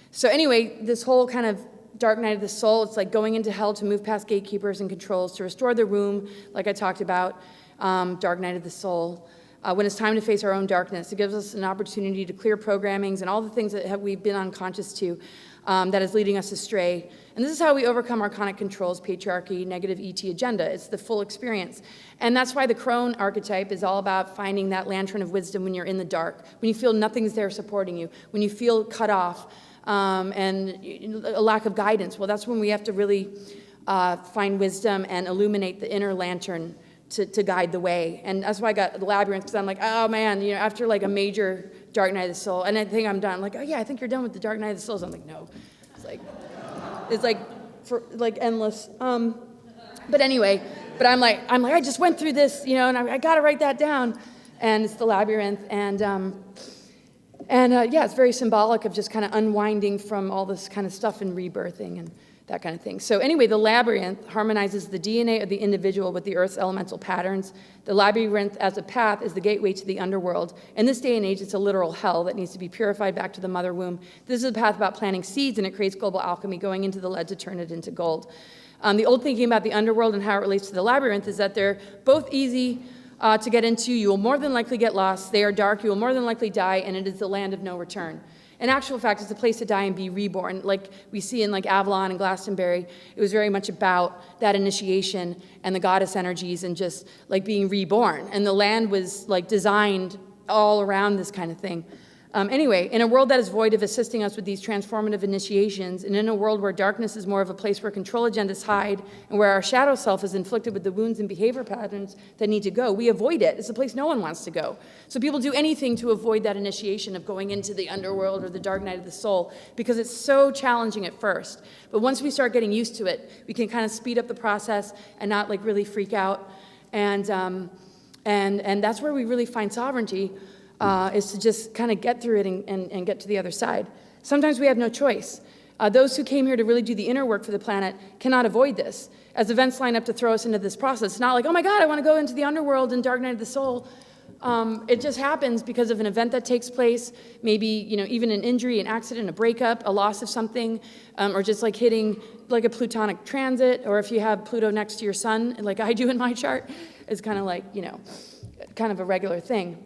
So anyway, this whole kind of dark night of the soul, it's like going into hell to move past gatekeepers and controls, to restore the womb, like I talked about, dark night of the soul. When it's time to face our own darkness, it gives us an opportunity to clear programmings and all the things that we've been unconscious to that is leading us astray. And this is how we overcome Archonic controls, patriarchy, negative ET agenda. It's the full experience. And that's why the crone archetype is all about finding that lantern of wisdom when you're in the dark, when you feel nothing's there supporting you, when you feel cut off, and a lack of guidance. Well, that's when we have to really find wisdom and illuminate the inner lantern to guide the way. And that's why I got the labyrinth, because I'm like, oh man, after like a major dark night of the soul, and I think I'm done. I'm like, oh yeah, I think you're done with the dark night of the souls. I'm like, no. It's like for like endless. But anyway, I'm like, I just went through this, and I got to write that down. And it's the labyrinth, and yeah, it's very symbolic of just kind of unwinding from all this kind of stuff and rebirthing and that kind of thing. So anyway, the labyrinth harmonizes the DNA of the individual with the Earth's elemental patterns. The labyrinth as a path is the gateway to the underworld. In this day and age, it's a literal hell that needs to be purified back to the mother womb. This is a path about planting seeds, and it creates global alchemy, going into the lead to turn it into gold. The old thinking about the underworld and how it relates to the labyrinth is that they're both easy to get into. You will more than likely get lost. They are dark. You will more than likely die, and it is the land of no return. In actual fact, it's a place to die and be reborn. Like we see in like Avalon and Glastonbury, it was very much about that initiation and the goddess energies and just like being reborn. And the land was like designed all around this kind of thing. Anyway, in a world that is void of assisting us with these transformative initiations, and in a world where darkness is more of a place where control agendas hide, and where our shadow self is inflicted with the wounds and behavior patterns that need to go, we avoid it. It's a place no one wants to go. So people do anything to avoid that initiation of going into the underworld or the dark night of the soul, because it's so challenging at first. But once we start getting used to it, we can kind of speed up the process and not like really freak out. And that's where we really find sovereignty. Is to just kind of get through it and get to the other side. Sometimes we have no choice. Those who came here to really do the inner work for the planet cannot avoid this. As events line up to throw us into this process, it's not like, oh my God, I want to go into the underworld and dark night of the soul. It just happens because of an event that takes place, maybe even an injury, an accident, a breakup, a loss of something, or just like hitting like a Plutonic transit, or if you have Pluto next to your sun, like I do in my chart, it's kind of like, kind of a regular thing.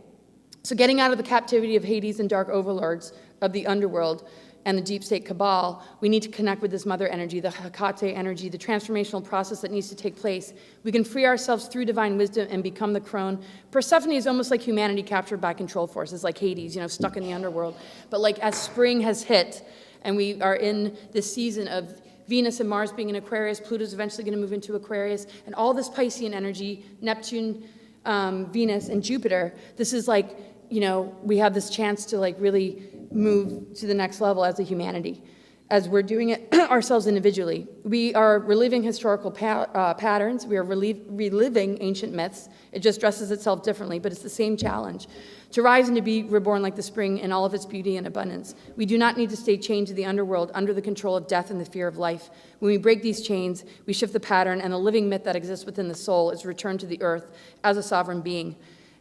So getting out of the captivity of Hades and dark overlords of the underworld and the deep state cabal, we need to connect with this mother energy, the Hecate energy, the transformational process that needs to take place. We can free ourselves through divine wisdom and become the crone. Persephone is almost like humanity captured by control forces, like Hades, stuck in the underworld. But like as spring has hit, and we are in this season of Venus and Mars being in Aquarius, Pluto's eventually going to move into Aquarius, and all this Piscean energy, Neptune, Venus, and Jupiter, this is like, we have this chance to like really move to the next level as a humanity, as we're doing it ourselves individually. We are reliving historical patterns. We are reliving ancient myths. It just dresses itself differently, but it's the same challenge. To rise and to be reborn like the spring in all of its beauty and abundance. We do not need to stay chained to the underworld under the control of death and the fear of life. When we break these chains, we shift the pattern, and the living myth that exists within the soul is returned to the earth as a sovereign being.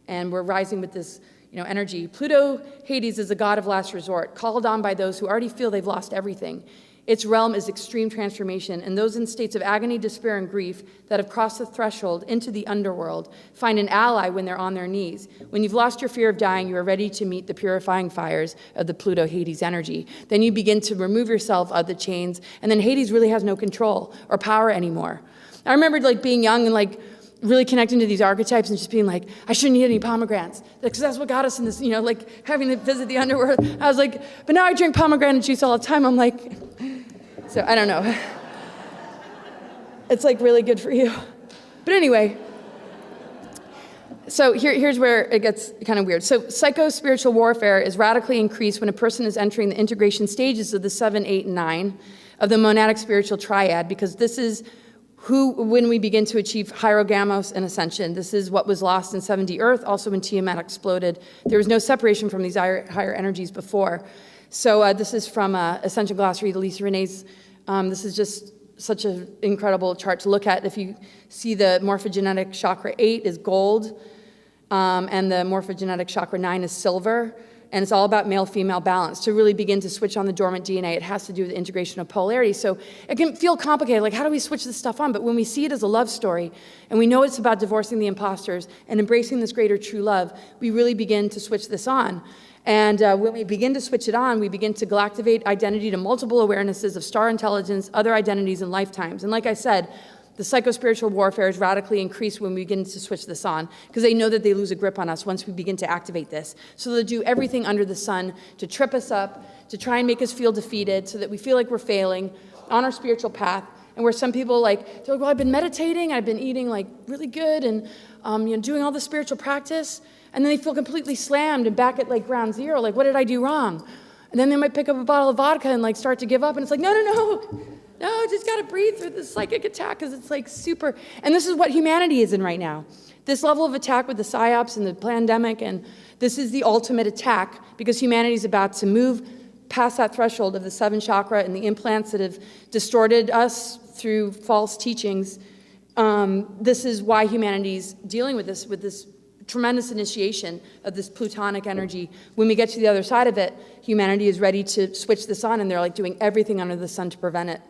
And we're rising with this energy. Pluto, Hades, is a god of last resort, called on by those who already feel they've lost everything. Its realm is extreme transformation, and those in states of agony, despair, and grief that have crossed the threshold into the underworld find an ally when they're on their knees. When you've lost your fear of dying, you are ready to meet the purifying fires of the Pluto-Hades energy. Then you begin to remove yourself of the chains, and then Hades really has no control or power anymore. I remember being young and really connecting to these archetypes and just being like, I shouldn't eat any pomegranates, because that's what got us in this, having to visit the underworld. I was like, but now I drink pomegranate juice all the time. I'm like, so I don't know. It's really good for you. But anyway, so here's where it gets kind of weird. So psycho-spiritual warfare is radically increased when a person is entering the integration stages of the 7, 8, and 9 of the monadic spiritual triad, because this is when we begin to achieve hierogamos and ascension. This is what was lost in 7D Earth, also when Tiamat exploded. There was no separation from these higher energies before. So this is from Ascension Glossary, Lisa Renee's. This is just such an incredible chart to look at. If you see the morphogenetic chakra 8 is gold, and the morphogenetic chakra 9 is silver. And it's all about male-female balance. To really begin to switch on the dormant DNA, it has to do with the integration of polarity. So it can feel complicated, like how do we switch this stuff on? But when we see it as a love story, and we know it's about divorcing the imposters and embracing this greater true love, we really begin to switch this on. And when we begin to switch it on, we begin to galactivate identity to multiple awarenesses of star intelligence, other identities, and lifetimes. And like I said, the psycho-spiritual warfare is radically increased when we begin to switch this on, because they know that they lose a grip on us once we begin to activate this. So they'll do everything under the sun to trip us up, to try and make us feel defeated, so that we feel like we're failing on our spiritual path. And where some people they're like, well, I've been meditating, I've been eating really good, and doing all the spiritual practice, and then they feel completely slammed and back at ground zero, what did I do wrong? And then they might pick up a bottle of vodka and start to give up, and it's like, no, just got to breathe through this psychic attack, because it's super. And this is what humanity is in right now. This level of attack with the psyops and the pandemic, and this is the ultimate attack, because humanity is about to move past that threshold of the 7 chakra and the implants that have distorted us through false teachings. This is why humanity's dealing with this tremendous initiation of this Plutonic energy. When we get to the other side of it, humanity is ready to switch this on, and they're doing everything under the sun to prevent it.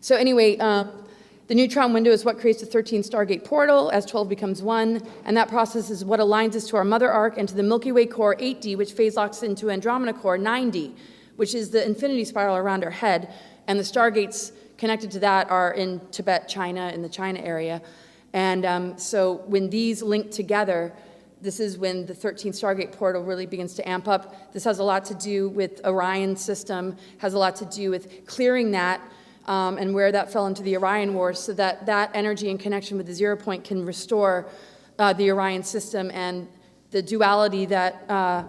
So anyway, the neutron window is what creates the 13th Stargate portal as 12 becomes 1, and that process is what aligns us to our mother arc and to the Milky Way core 8D, which phase locks into Andromeda core 9D, which is the infinity spiral around our head, and the stargates connected to that are in Tibet, China, in the China area. And so when these link together, this is when the 13th Stargate portal really begins to amp up. This has a lot to do with Orion system, has a lot to do with clearing that, and where that fell into the Orion Wars, so that that energy in connection with the 0 point can restore the Orion system and the duality that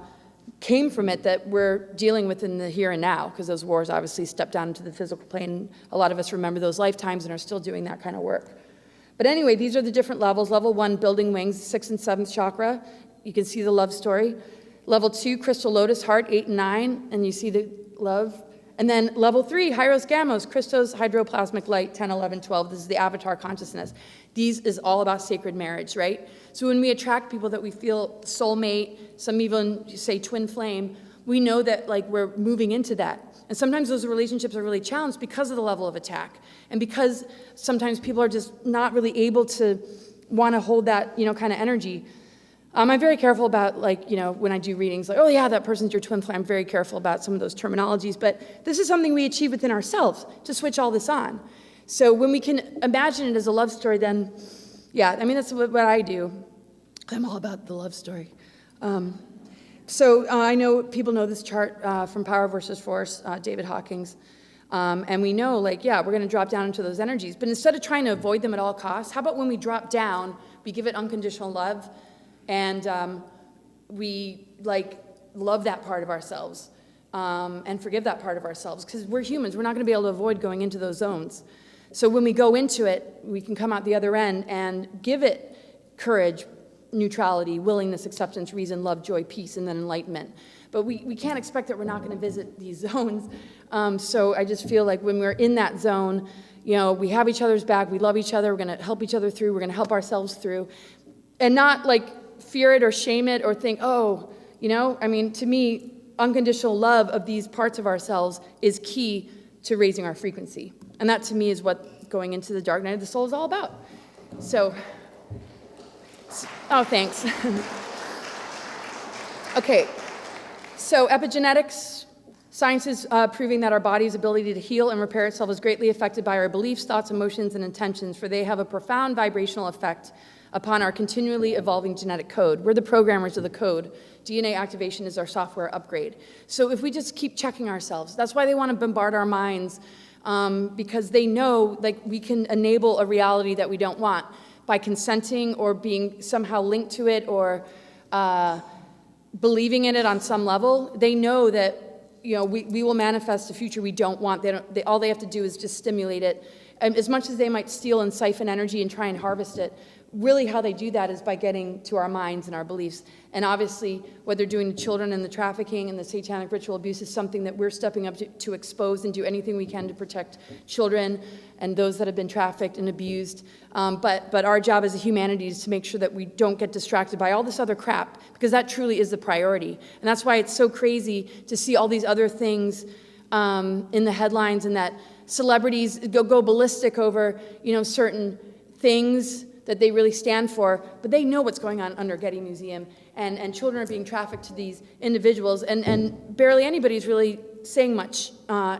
came from it that we're dealing with in the here and now, because those wars obviously stepped down into the physical plane. A lot of us remember those lifetimes and are still doing that kind of work. But anyway, these are the different levels. Level 1, building wings, 6th and 7th chakra. You can see the love story. Level 2, crystal lotus heart, 8 and 9, and you see the love. And then level 3, Hyros Gamos, Christos, hydroplasmic light, 10, 11, 12. This is the avatar consciousness. These is all about sacred marriage, right? So when we attract people that we feel soulmate, some even say twin flame, we know that like we're moving into that. And sometimes those relationships are really challenged because of the level of attack. And because sometimes people are just not really able to want to hold that, kind of energy. I'm very careful about, when I do readings, like, oh yeah, that person's your twin flame. I'm very careful about some of those terminologies. But this is something we achieve within ourselves to switch all this on. So when we can imagine it as a love story, then, yeah, that's what I do. I'm all about the love story. So I know people know this chart from Power versus Force, David Hawkins. And we know, we're going to drop down into those energies. But instead of trying to avoid them at all costs, how about when we drop down, we give it unconditional love, and we, love that part of ourselves and forgive that part of ourselves. Because we're humans. We're not going to be able to avoid going into those zones. So when we go into it, we can come out the other end and give it courage, neutrality, willingness, acceptance, reason, love, joy, peace, and then enlightenment. But we can't expect that we're not going to visit these zones. So I just feel like when we're in that zone, we have each other's back, we love each other, we're going to help each other through, we're going to help ourselves through, and not fear it or shame it or think, to me, unconditional love of these parts of ourselves is key to raising our frequency. And that to me is what going into the dark night of the soul is all about. So, oh, thanks. Okay, so epigenetics, science is proving that our body's ability to heal and repair itself is greatly affected by our beliefs, thoughts, emotions, and intentions, for they have a profound vibrational effect upon our continually evolving genetic code. We're the programmers of the code. DNA activation is our software upgrade. So if we just keep checking ourselves, that's why they want to bombard our minds, because they know we can enable a reality that we don't want by consenting or being somehow linked to it or believing in it on some level. They know that we will manifest a future we don't want. All they have to do is just stimulate it. And as much as they might steal and siphon energy and try and harvest it, really how they do that is by getting to our minds and our beliefs. And obviously, what they're doing to children and the trafficking and the satanic ritual abuse is something that we're stepping up to expose and do anything we can to protect children and those that have been trafficked and abused. But our job as a humanity is to make sure that we don't get distracted by all this other crap, because that truly is the priority. And that's why it's so crazy to see all these other things in the headlines, and that celebrities go ballistic over certain things that they really stand for, but they know what's going on under Getty Museum, and children are being trafficked to these individuals, and barely anybody's really saying much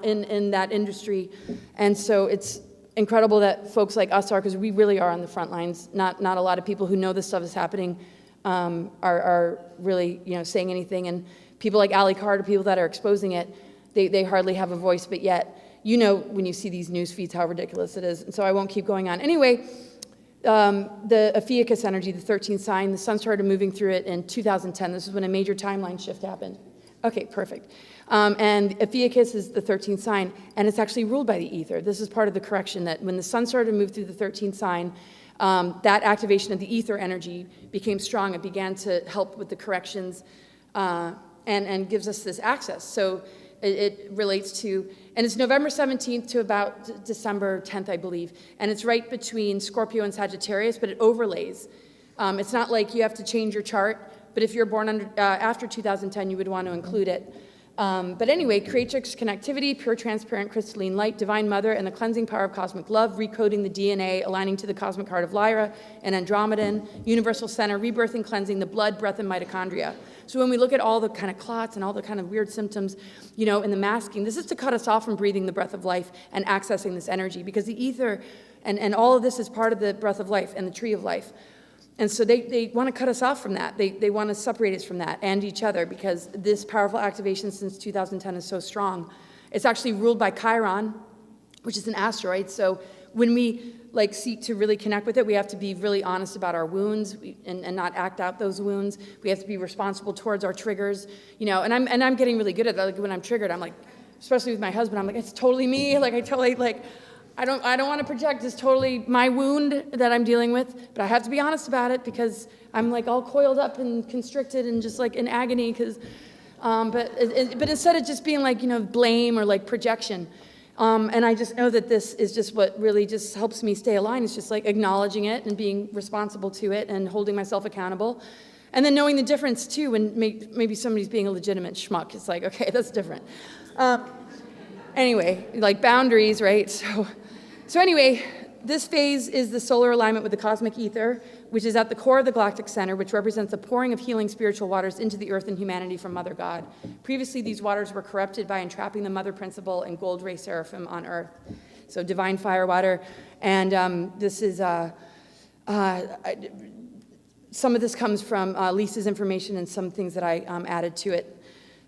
in that industry. And so it's incredible that folks like us are, because we really are on the front lines. Not a lot of people who know this stuff is happening are really saying anything, and people like Ali Carter, people that are exposing it, they hardly have a voice, but yet when you see these news feeds how ridiculous it is. And so I won't keep going on. Anyway, the Ophiuchus energy, the 13th sign, the sun started moving through it in 2010. This is when a major timeline shift happened. Okay, perfect. And Ophiuchus is the 13th sign, and it's actually ruled by the ether. This is part of the correction, that when the sun started to move through the 13th sign, that activation of the ether energy became strong. It began to help with the corrections and gives us this access. So it relates to, and it's November 17th to about December 10th, I believe. And it's right between Scorpio and Sagittarius, but it overlays. It's not like you have to change your chart, but if you're born after 2010, you would want to include it. But anyway, creatrix connectivity, pure transparent crystalline light, divine mother, and the cleansing power of cosmic love, recoding the DNA, aligning to the cosmic heart of Lyra and Andromedan, universal center, rebirthing, cleansing the blood, breath, and mitochondria. So when we look at all the kind of clots and all the kind of weird symptoms, in the masking, this is to cut us off from breathing the breath of life and accessing this energy, because the ether and all of this is part of the breath of life and the tree of life. And so they want to cut us off from that. They want to separate us from that and each other, because this powerful activation since 2010 is so strong. It's actually ruled by Chiron, which is an asteroid. So when we seek to really connect with it, we have to be really honest about our wounds and not act out those wounds. We have to be responsible towards our triggers, and I'm getting really good at that. When I'm triggered, I'm like, especially with my husband, I'm like, it's totally me. I don't want to project. It's totally my wound that I'm dealing with, but I have to be honest about it, because I'm all coiled up and constricted and just in agony, because But instead of just being like, blame or like projection. And I just know that this is just what really just helps me stay aligned. It's just like acknowledging it and being responsible to it and holding myself accountable. And then knowing the difference too when maybe somebody's being a legitimate schmuck. It's like, okay, that's different. Anyway, like boundaries, right? So anyway, this phase is the solar alignment with the cosmic ether, which is at the core of the galactic center, which represents the pouring of healing spiritual waters into the earth and humanity from Mother God. Previously, these waters were corrupted by entrapping the Mother Principle and gold ray seraphim on earth. So divine fire water. And this is, some of this comes from Lisa's information and some things that I added to it.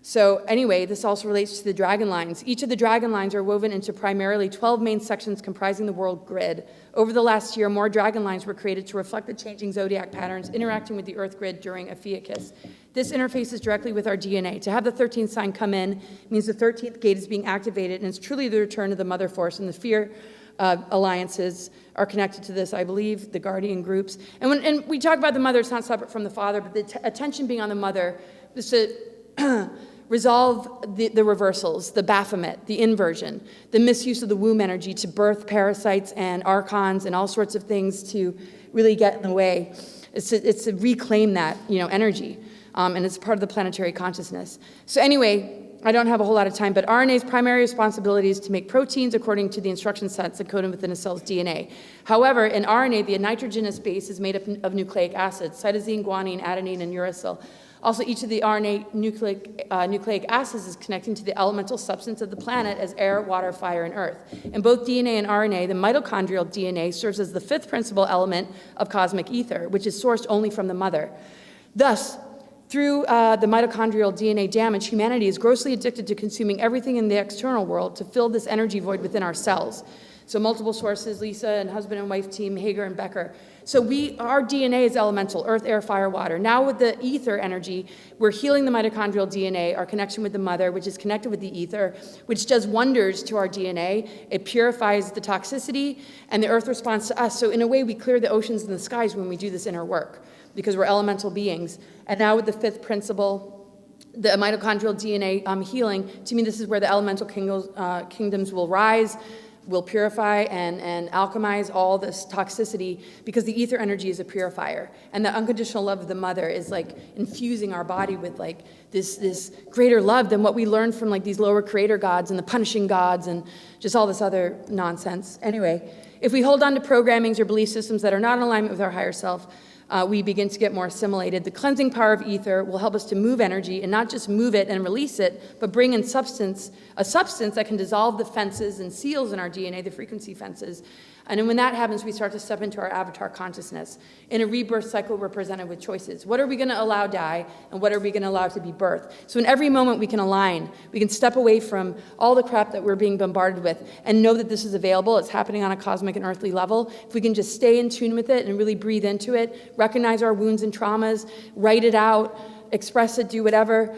So anyway, this also relates to the dragon lines. Each of the dragon lines are woven into primarily 12 main sections comprising the world grid. Over the last year, more dragon lines were created to reflect the changing zodiac patterns interacting with the earth grid during Ophiuchus. This interfaces directly with our DNA. To have the 13th sign come in means the 13th gate is being activated, and it's truly the return of the mother force, and the fear alliances are connected to this, I believe, the guardian groups. And when we talk about the mother, it's not separate from the father, but the attention being on the mother is to resolve the reversals, the Baphomet, the inversion, the misuse of the womb energy to birth parasites and archons and all sorts of things to really get in the way. It's to reclaim that energy, and it's part of the planetary consciousness. So anyway, I don't have a whole lot of time, but RNA's primary responsibility is to make proteins according to the instruction sets encoded within a cell's DNA. However, in RNA, the nitrogenous base is made up of nucleic acids, cytosine, guanine, adenine, and uracil. Also, each of the RNA nucleic acids is connecting to the elemental substance of the planet as air, water, fire, and earth. In both DNA and RNA, the mitochondrial DNA serves as the fifth principal element of cosmic ether, which is sourced only from the mother. Thus, through the mitochondrial DNA damage, humanity is grossly addicted to consuming everything in the external world to fill this energy void within our cells. So multiple sources, Lisa and husband and wife team, Hager and Becker. So our DNA is elemental, earth, air, fire, water. Now with the ether energy, we're healing the mitochondrial DNA, our connection with the mother, which is connected with the ether, which does wonders to our DNA. It purifies the toxicity, and the earth responds to us. So in a way, we clear the oceans and the skies when we do this inner work, because we're elemental beings. And now with the fifth principle, the mitochondrial DNA healing, to me this is where the elemental kingdoms will rise, will purify and alchemize all this toxicity, because the ether energy is a purifier. And the unconditional love of the mother is like infusing our body with like this greater love than what we learned from like these lower creator gods and the punishing gods and just all this other nonsense. Anyway, if we hold on to programmings or belief systems that are not in alignment with our higher self, we begin to get more assimilated. The cleansing power of ether will help us to move energy, and not just move it and release it, but bring in a substance that can dissolve the fences and seals in our DNA, the frequency fences. And then when that happens, we start to step into our avatar consciousness. In a rebirth cycle, we're presented with choices. What are we going to allow die, and what are we going to allow to be birthed? So in every moment, we can align. We can step away from all the crap that we're being bombarded with and know that this is available. It's happening on a cosmic and earthly level. If we can just stay in tune with it and really breathe into it, recognize our wounds and traumas, write it out, express it, do whatever,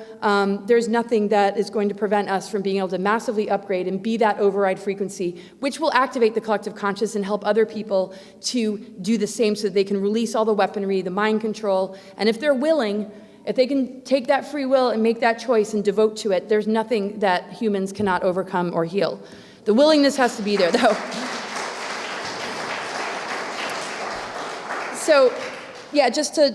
there's nothing that is going to prevent us from being able to massively upgrade and be that override frequency, which will activate the collective conscious and help other people to do the same so that they can release all the weaponry, the mind control. And if they're willing, if they can take that free will and make that choice and devote to it, there's nothing that humans cannot overcome or heal. The willingness has to be there, though. So, yeah, just to,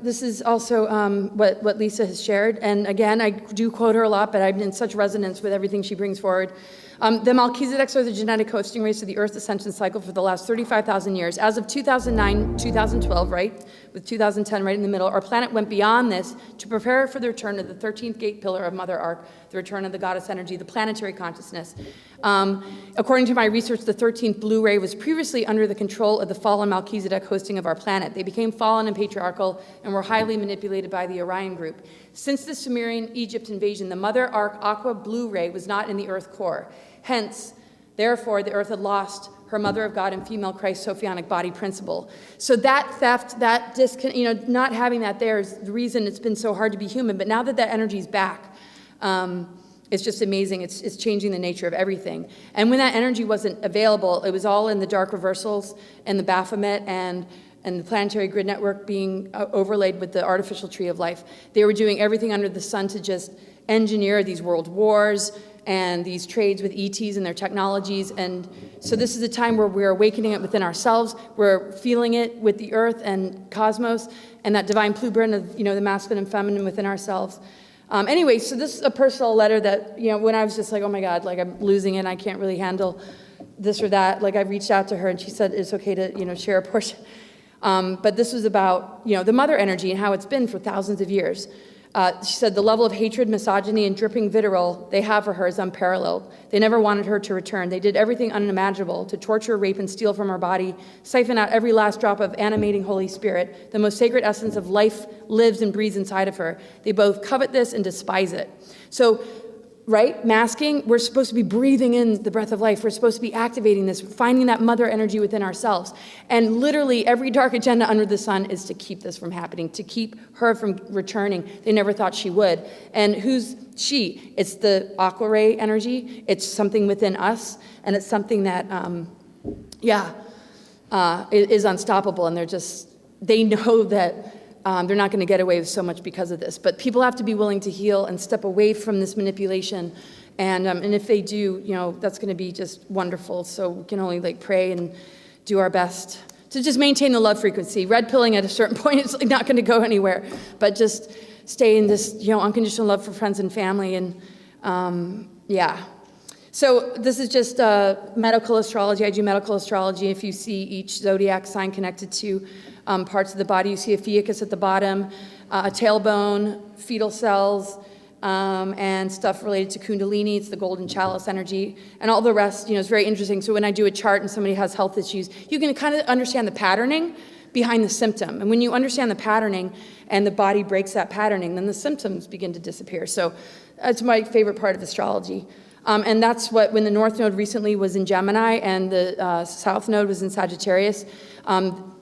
this is also what Lisa has shared. And again, I do quote her a lot, but I'm in such resonance with everything she brings forward. The Melchizedeks are the genetic hosting race of the Earth's ascension cycle for the last 35,000 years. As of 2009, 2012, right, with 2010 right in the middle, our planet went beyond this to prepare for the return of the 13th gate pillar of Mother Ark, the return of the goddess energy, the planetary consciousness. According to my research, the 13th blue ray was previously under the control of the fallen Melchizedek hosting of our planet. They became fallen and patriarchal and were highly manipulated by the Orion group. Since the Sumerian Egypt invasion, the Mother Ark aqua blue ray was not in the Earth core. Hence, therefore, the Earth had lost her Mother of God and female Christ Sophionic body principle. So that theft, that not having that there is the reason it's been so hard to be human. But now that that energy is back, it's just amazing. It's changing the nature of everything. And when that energy wasn't available, it was all in the dark reversals and the Baphomet and the planetary grid network being overlaid with the artificial tree of life. They were doing everything under the sun to just engineer these world wars and these trades with ETs and their technologies. And so this is a time where we're awakening it within ourselves. We're feeling it with the earth and cosmos and that divine blueprint of, the masculine and feminine within ourselves. Anyway, so this is a personal letter that, when I was just like, oh my God, like I'm losing it, I can't really handle this or that. Like I reached out to her and she said it's okay to, share a portion. But this was about, the mother energy and how it's been for thousands of years. She said the level of hatred, misogyny, and dripping vitriol they have for her is unparalleled. They never wanted her to return. They did everything unimaginable to torture, rape, and steal from her body, siphon out every last drop of animating Holy Spirit. The most sacred essence of life lives and breathes inside of her. They both covet this and despise it. So, right, masking, we're supposed to be breathing in the breath of life. We're supposed to be activating this, finding that mother energy within ourselves. And literally every dark agenda under the sun is to keep this from happening, to keep her from returning. They never thought she would. And who's she? It's the aqua ray energy. It's something within us. And it's something that, is unstoppable. And they know that they're not going to get away with so much because of this. But people have to be willing to heal and step away from this manipulation. And if they do, that's going to be just wonderful. So we can only pray and do our best to just maintain the love frequency. Red pilling at a certain point is not going to go anywhere. But just stay in this, unconditional love for friends and family. And So this is just medical astrology. I do medical astrology. If you see each zodiac sign connected to parts of the body, you see a fiacus at the bottom, a tailbone, fetal cells, and stuff related to Kundalini. It's the golden chalice energy, and all the rest. Is very interesting. So when I do a chart and somebody has health issues, you can kind of understand the patterning behind the symptom. And when you understand the patterning and the body breaks that patterning, then the symptoms begin to disappear. So that's my favorite part of astrology. And that's when the North Node recently was in Gemini and the South Node was in Sagittarius.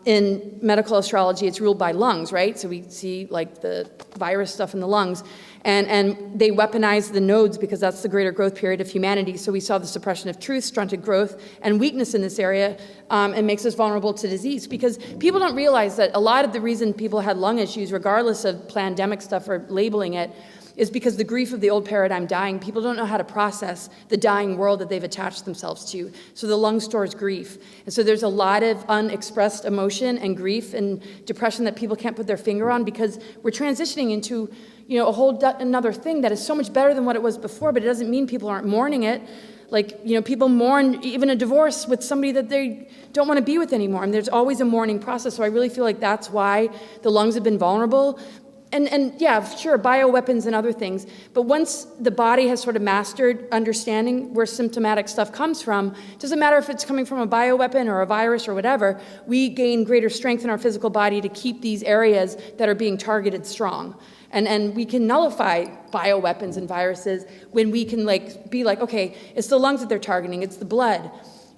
In medical astrology, it's ruled by lungs, right? So we see the virus stuff in the lungs. And they weaponize the nodes because that's the greater growth period of humanity. So we saw the suppression of truth, stunted growth, and weakness in this area, and makes us vulnerable to disease. Because people don't realize that a lot of the reason people had lung issues, regardless of pandemic stuff or labeling it, is because the grief of the old paradigm dying. People don't know how to process the dying world that they've attached themselves to. So the lung stores grief. And so there's a lot of unexpressed emotion and grief and depression that people can't put their finger on because we're transitioning into a whole another thing that is so much better than what it was before, but it doesn't mean people aren't mourning it. People mourn even a divorce with somebody that they don't want to be with anymore. And there's always a mourning process. So I really feel like that's why the lungs have been vulnerable. And yeah, sure, bioweapons and other things. But once the body has sort of mastered understanding where symptomatic stuff comes from, it doesn't matter if it's coming from a bioweapon or a virus or whatever, we gain greater strength in our physical body to keep these areas that are being targeted strong. And we can nullify bioweapons and viruses when we can be okay, it's the lungs that they're targeting, it's the blood.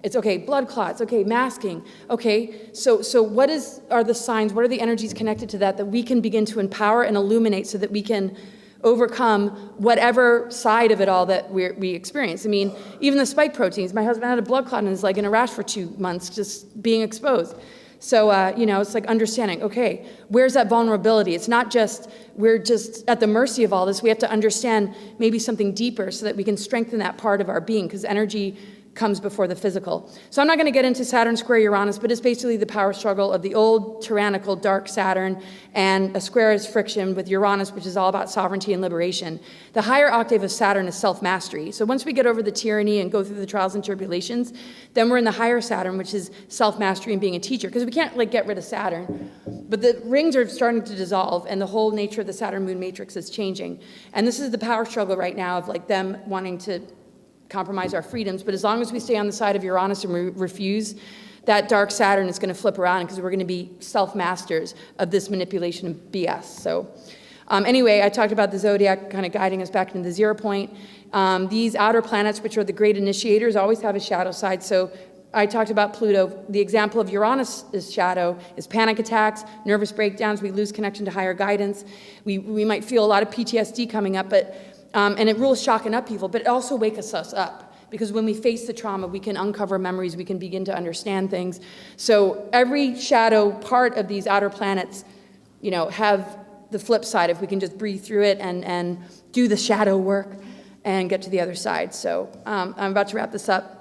It's okay, blood clots, okay, masking, okay. So what are the signs, what are the energies connected to that we can begin to empower and illuminate so that we can overcome whatever side of it all that we experience. I mean, even the spike proteins, my husband had a blood clot in his leg and a rash for 2 months just being exposed. So, it's understanding, okay, where's that vulnerability? It's not just, we're just at the mercy of all this. We have to understand maybe something deeper so that we can strengthen that part of our being, because energy comes before the physical. So I'm not going to get into Saturn square Uranus, but it's basically the power struggle of the old tyrannical dark Saturn, and a square is friction with Uranus, which is all about sovereignty and liberation. The higher octave of Saturn is self-mastery. So once we get over the tyranny and go through the trials and tribulations, then we're in the higher Saturn, which is self-mastery and being a teacher, because we can't get rid of Saturn. But the rings are starting to dissolve, and the whole nature of the Saturn moon matrix is changing. And this is the power struggle right now of them wanting to compromise our freedoms, but as long as we stay on the side of Uranus and we refuse, that dark Saturn is going to flip around because we're going to be self-masters of this manipulation of BS. So anyway, I talked about the zodiac kind of guiding us back into the 0 point. These outer planets, which are the great initiators, always have a shadow side. So I talked about Pluto. The example of Uranus' shadow is panic attacks, nervous breakdowns. We lose connection to higher guidance. We might feel a lot of PTSD coming up, but and it rules shock and upheaval, but it also wakes us up, because when we face the trauma, we can uncover memories, we can begin to understand things. So every shadow part of these outer planets, have the flip side, if we can just breathe through it and do the shadow work and get to the other side. So I'm about to wrap this up.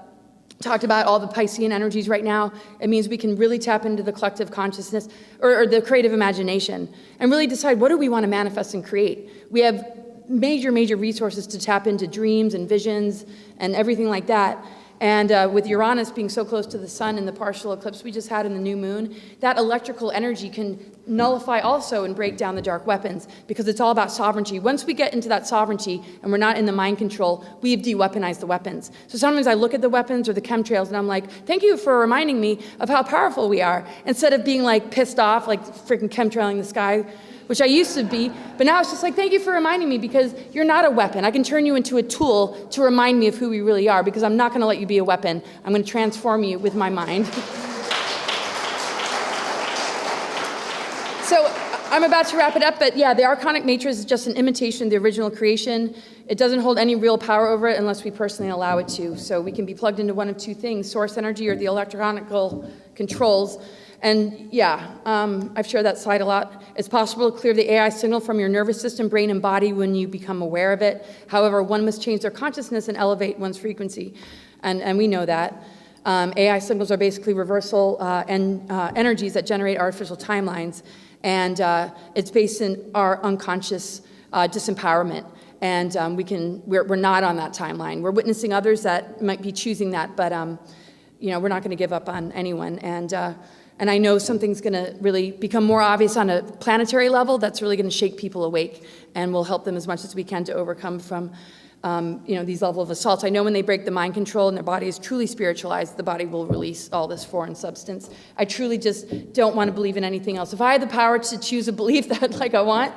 Talked about all the Piscean energies right now. It means we can really tap into the collective consciousness or the creative imagination and really decide what do we want to manifest and create. We have major resources to tap into dreams and visions and everything like that. And with Uranus being so close to the sun in the partial eclipse we just had in the new moon, that electrical energy can nullify also and break down the dark weapons because it's all about sovereignty. Once we get into that sovereignty and we're not in the mind control, we've de-weaponized the weapons. So sometimes I look at the weapons or the chemtrails and I'm like, thank you for reminding me of how powerful we are, instead of being like pissed off, like freaking chemtrailing the sky, which I used to be, but now it's just like, thank you for reminding me because you're not a weapon. I can turn you into a tool to remind me of who we really are because I'm not gonna let you be a weapon. I'm gonna transform you with my mind. So I'm about to wrap it up, but yeah, the Archonic matrix is just an imitation of the original creation. It doesn't hold any real power over it unless we personally allow it to. So we can be plugged into one of two things, source energy or the electronical controls. And yeah, I've shared that slide a lot. It's possible to clear the AI signal from your nervous system, brain, and body when you become aware of it. However, one must change their consciousness and elevate one's frequency. And we know that. AI signals are basically reversal energies that generate artificial timelines. And it's based in our unconscious disempowerment. And we're not on that timeline. We're witnessing others that might be choosing that, but we're not gonna give up on anyone. And I know something's gonna really become more obvious on a planetary level that's really gonna shake people awake, and we'll help them as much as we can to overcome from these levels of assaults. I know when they break the mind control and their body is truly spiritualized, the body will release all this foreign substance. I truly just don't want to believe in anything else. If I had the power to choose a belief that like I want,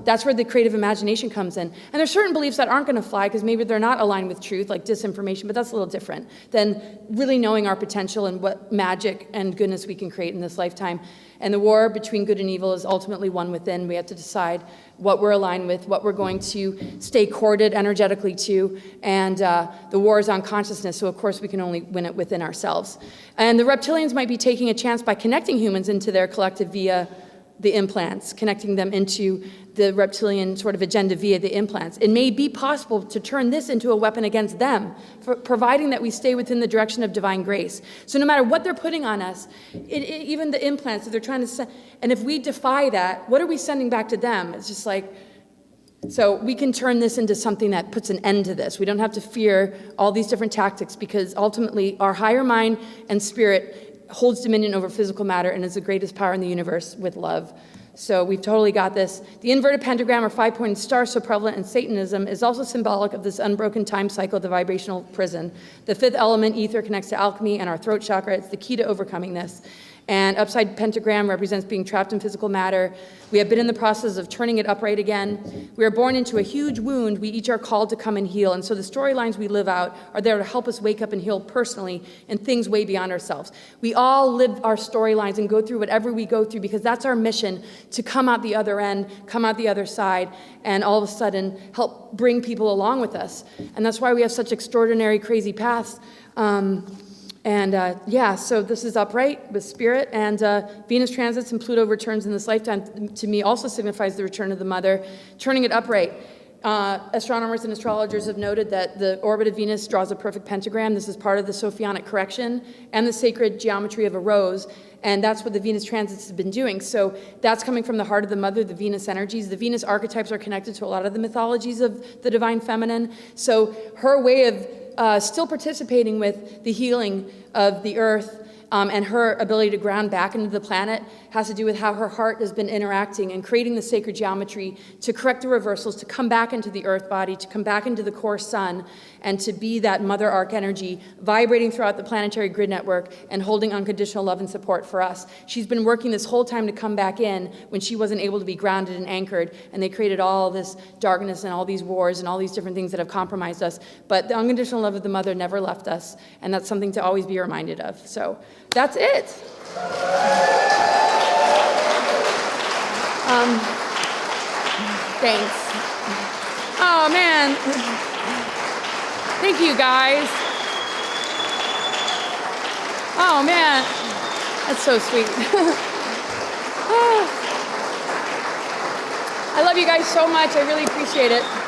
that's where the creative imagination comes in. And there's certain beliefs that aren't going to fly because maybe they're not aligned with truth, like disinformation, but that's a little different than really knowing our potential and what magic and goodness we can create in this lifetime. And the war between good and evil is ultimately won within. We have to decide what we're aligned with, what we're going to stay corded energetically to, and the war is on consciousness, so of course we can only win it within ourselves. And the reptilians might be taking a chance by connecting humans into their collective via the implants, connecting them into the reptilian sort of agenda via the implants. It may be possible to turn this into a weapon against them, providing that we stay within the direction of divine grace. So no matter what they're putting on us, even the implants that they're trying to send, and if we defy that, what are we sending back to them? It's just like, so we can turn this into something that puts an end to this. We don't have to fear all these different tactics because ultimately our higher mind and spirit holds dominion over physical matter and is the greatest power in the universe with love. So we've totally got this. The inverted pentagram or five-pointed star, so prevalent in Satanism, is also symbolic of this unbroken time cycle, the vibrational prison. The fifth element, ether, connects to alchemy and our throat chakra. It's the key to overcoming this. And upside pentagram represents being trapped in physical matter. We have been in the process of turning it upright again. We are born into a huge wound we each are called to come and heal. And so the storylines we live out are there to help us wake up and heal personally in things way beyond ourselves. We all live our storylines and go through whatever we go through because that's our mission, to come out the other end, come out the other side, and all of a sudden help bring people along with us. And that's why we have such extraordinary, crazy paths. So this is upright with spirit, and Venus transits and Pluto returns in this lifetime to me also signifies the return of the mother, turning it upright. Astronomers and astrologers have noted that the orbit of Venus draws a perfect pentagram. This is part of the Sophionic correction and the sacred geometry of a rose, and that's what the Venus transits have been doing. So that's coming from the heart of the mother, the Venus energies. The Venus archetypes are connected to a lot of the mythologies of the divine feminine. So her way of still participating with the healing of the earth and her ability to ground back into the planet has to do with how her heart has been interacting and creating the sacred geometry to correct the reversals, to come back into the earth body, to come back into the core sun, and to be that mother arc energy vibrating throughout the planetary grid network and holding unconditional love and support for us. She's been working this whole time to come back in when she wasn't able to be grounded and anchored, and they created all this darkness and all these wars and all these different things that have compromised us. But the unconditional love of the mother never left us, and that's something to always be reminded of. So that's it. Thanks. Oh, man. Thank you, guys. Oh, man. That's so sweet. I love you guys so much. I really appreciate it.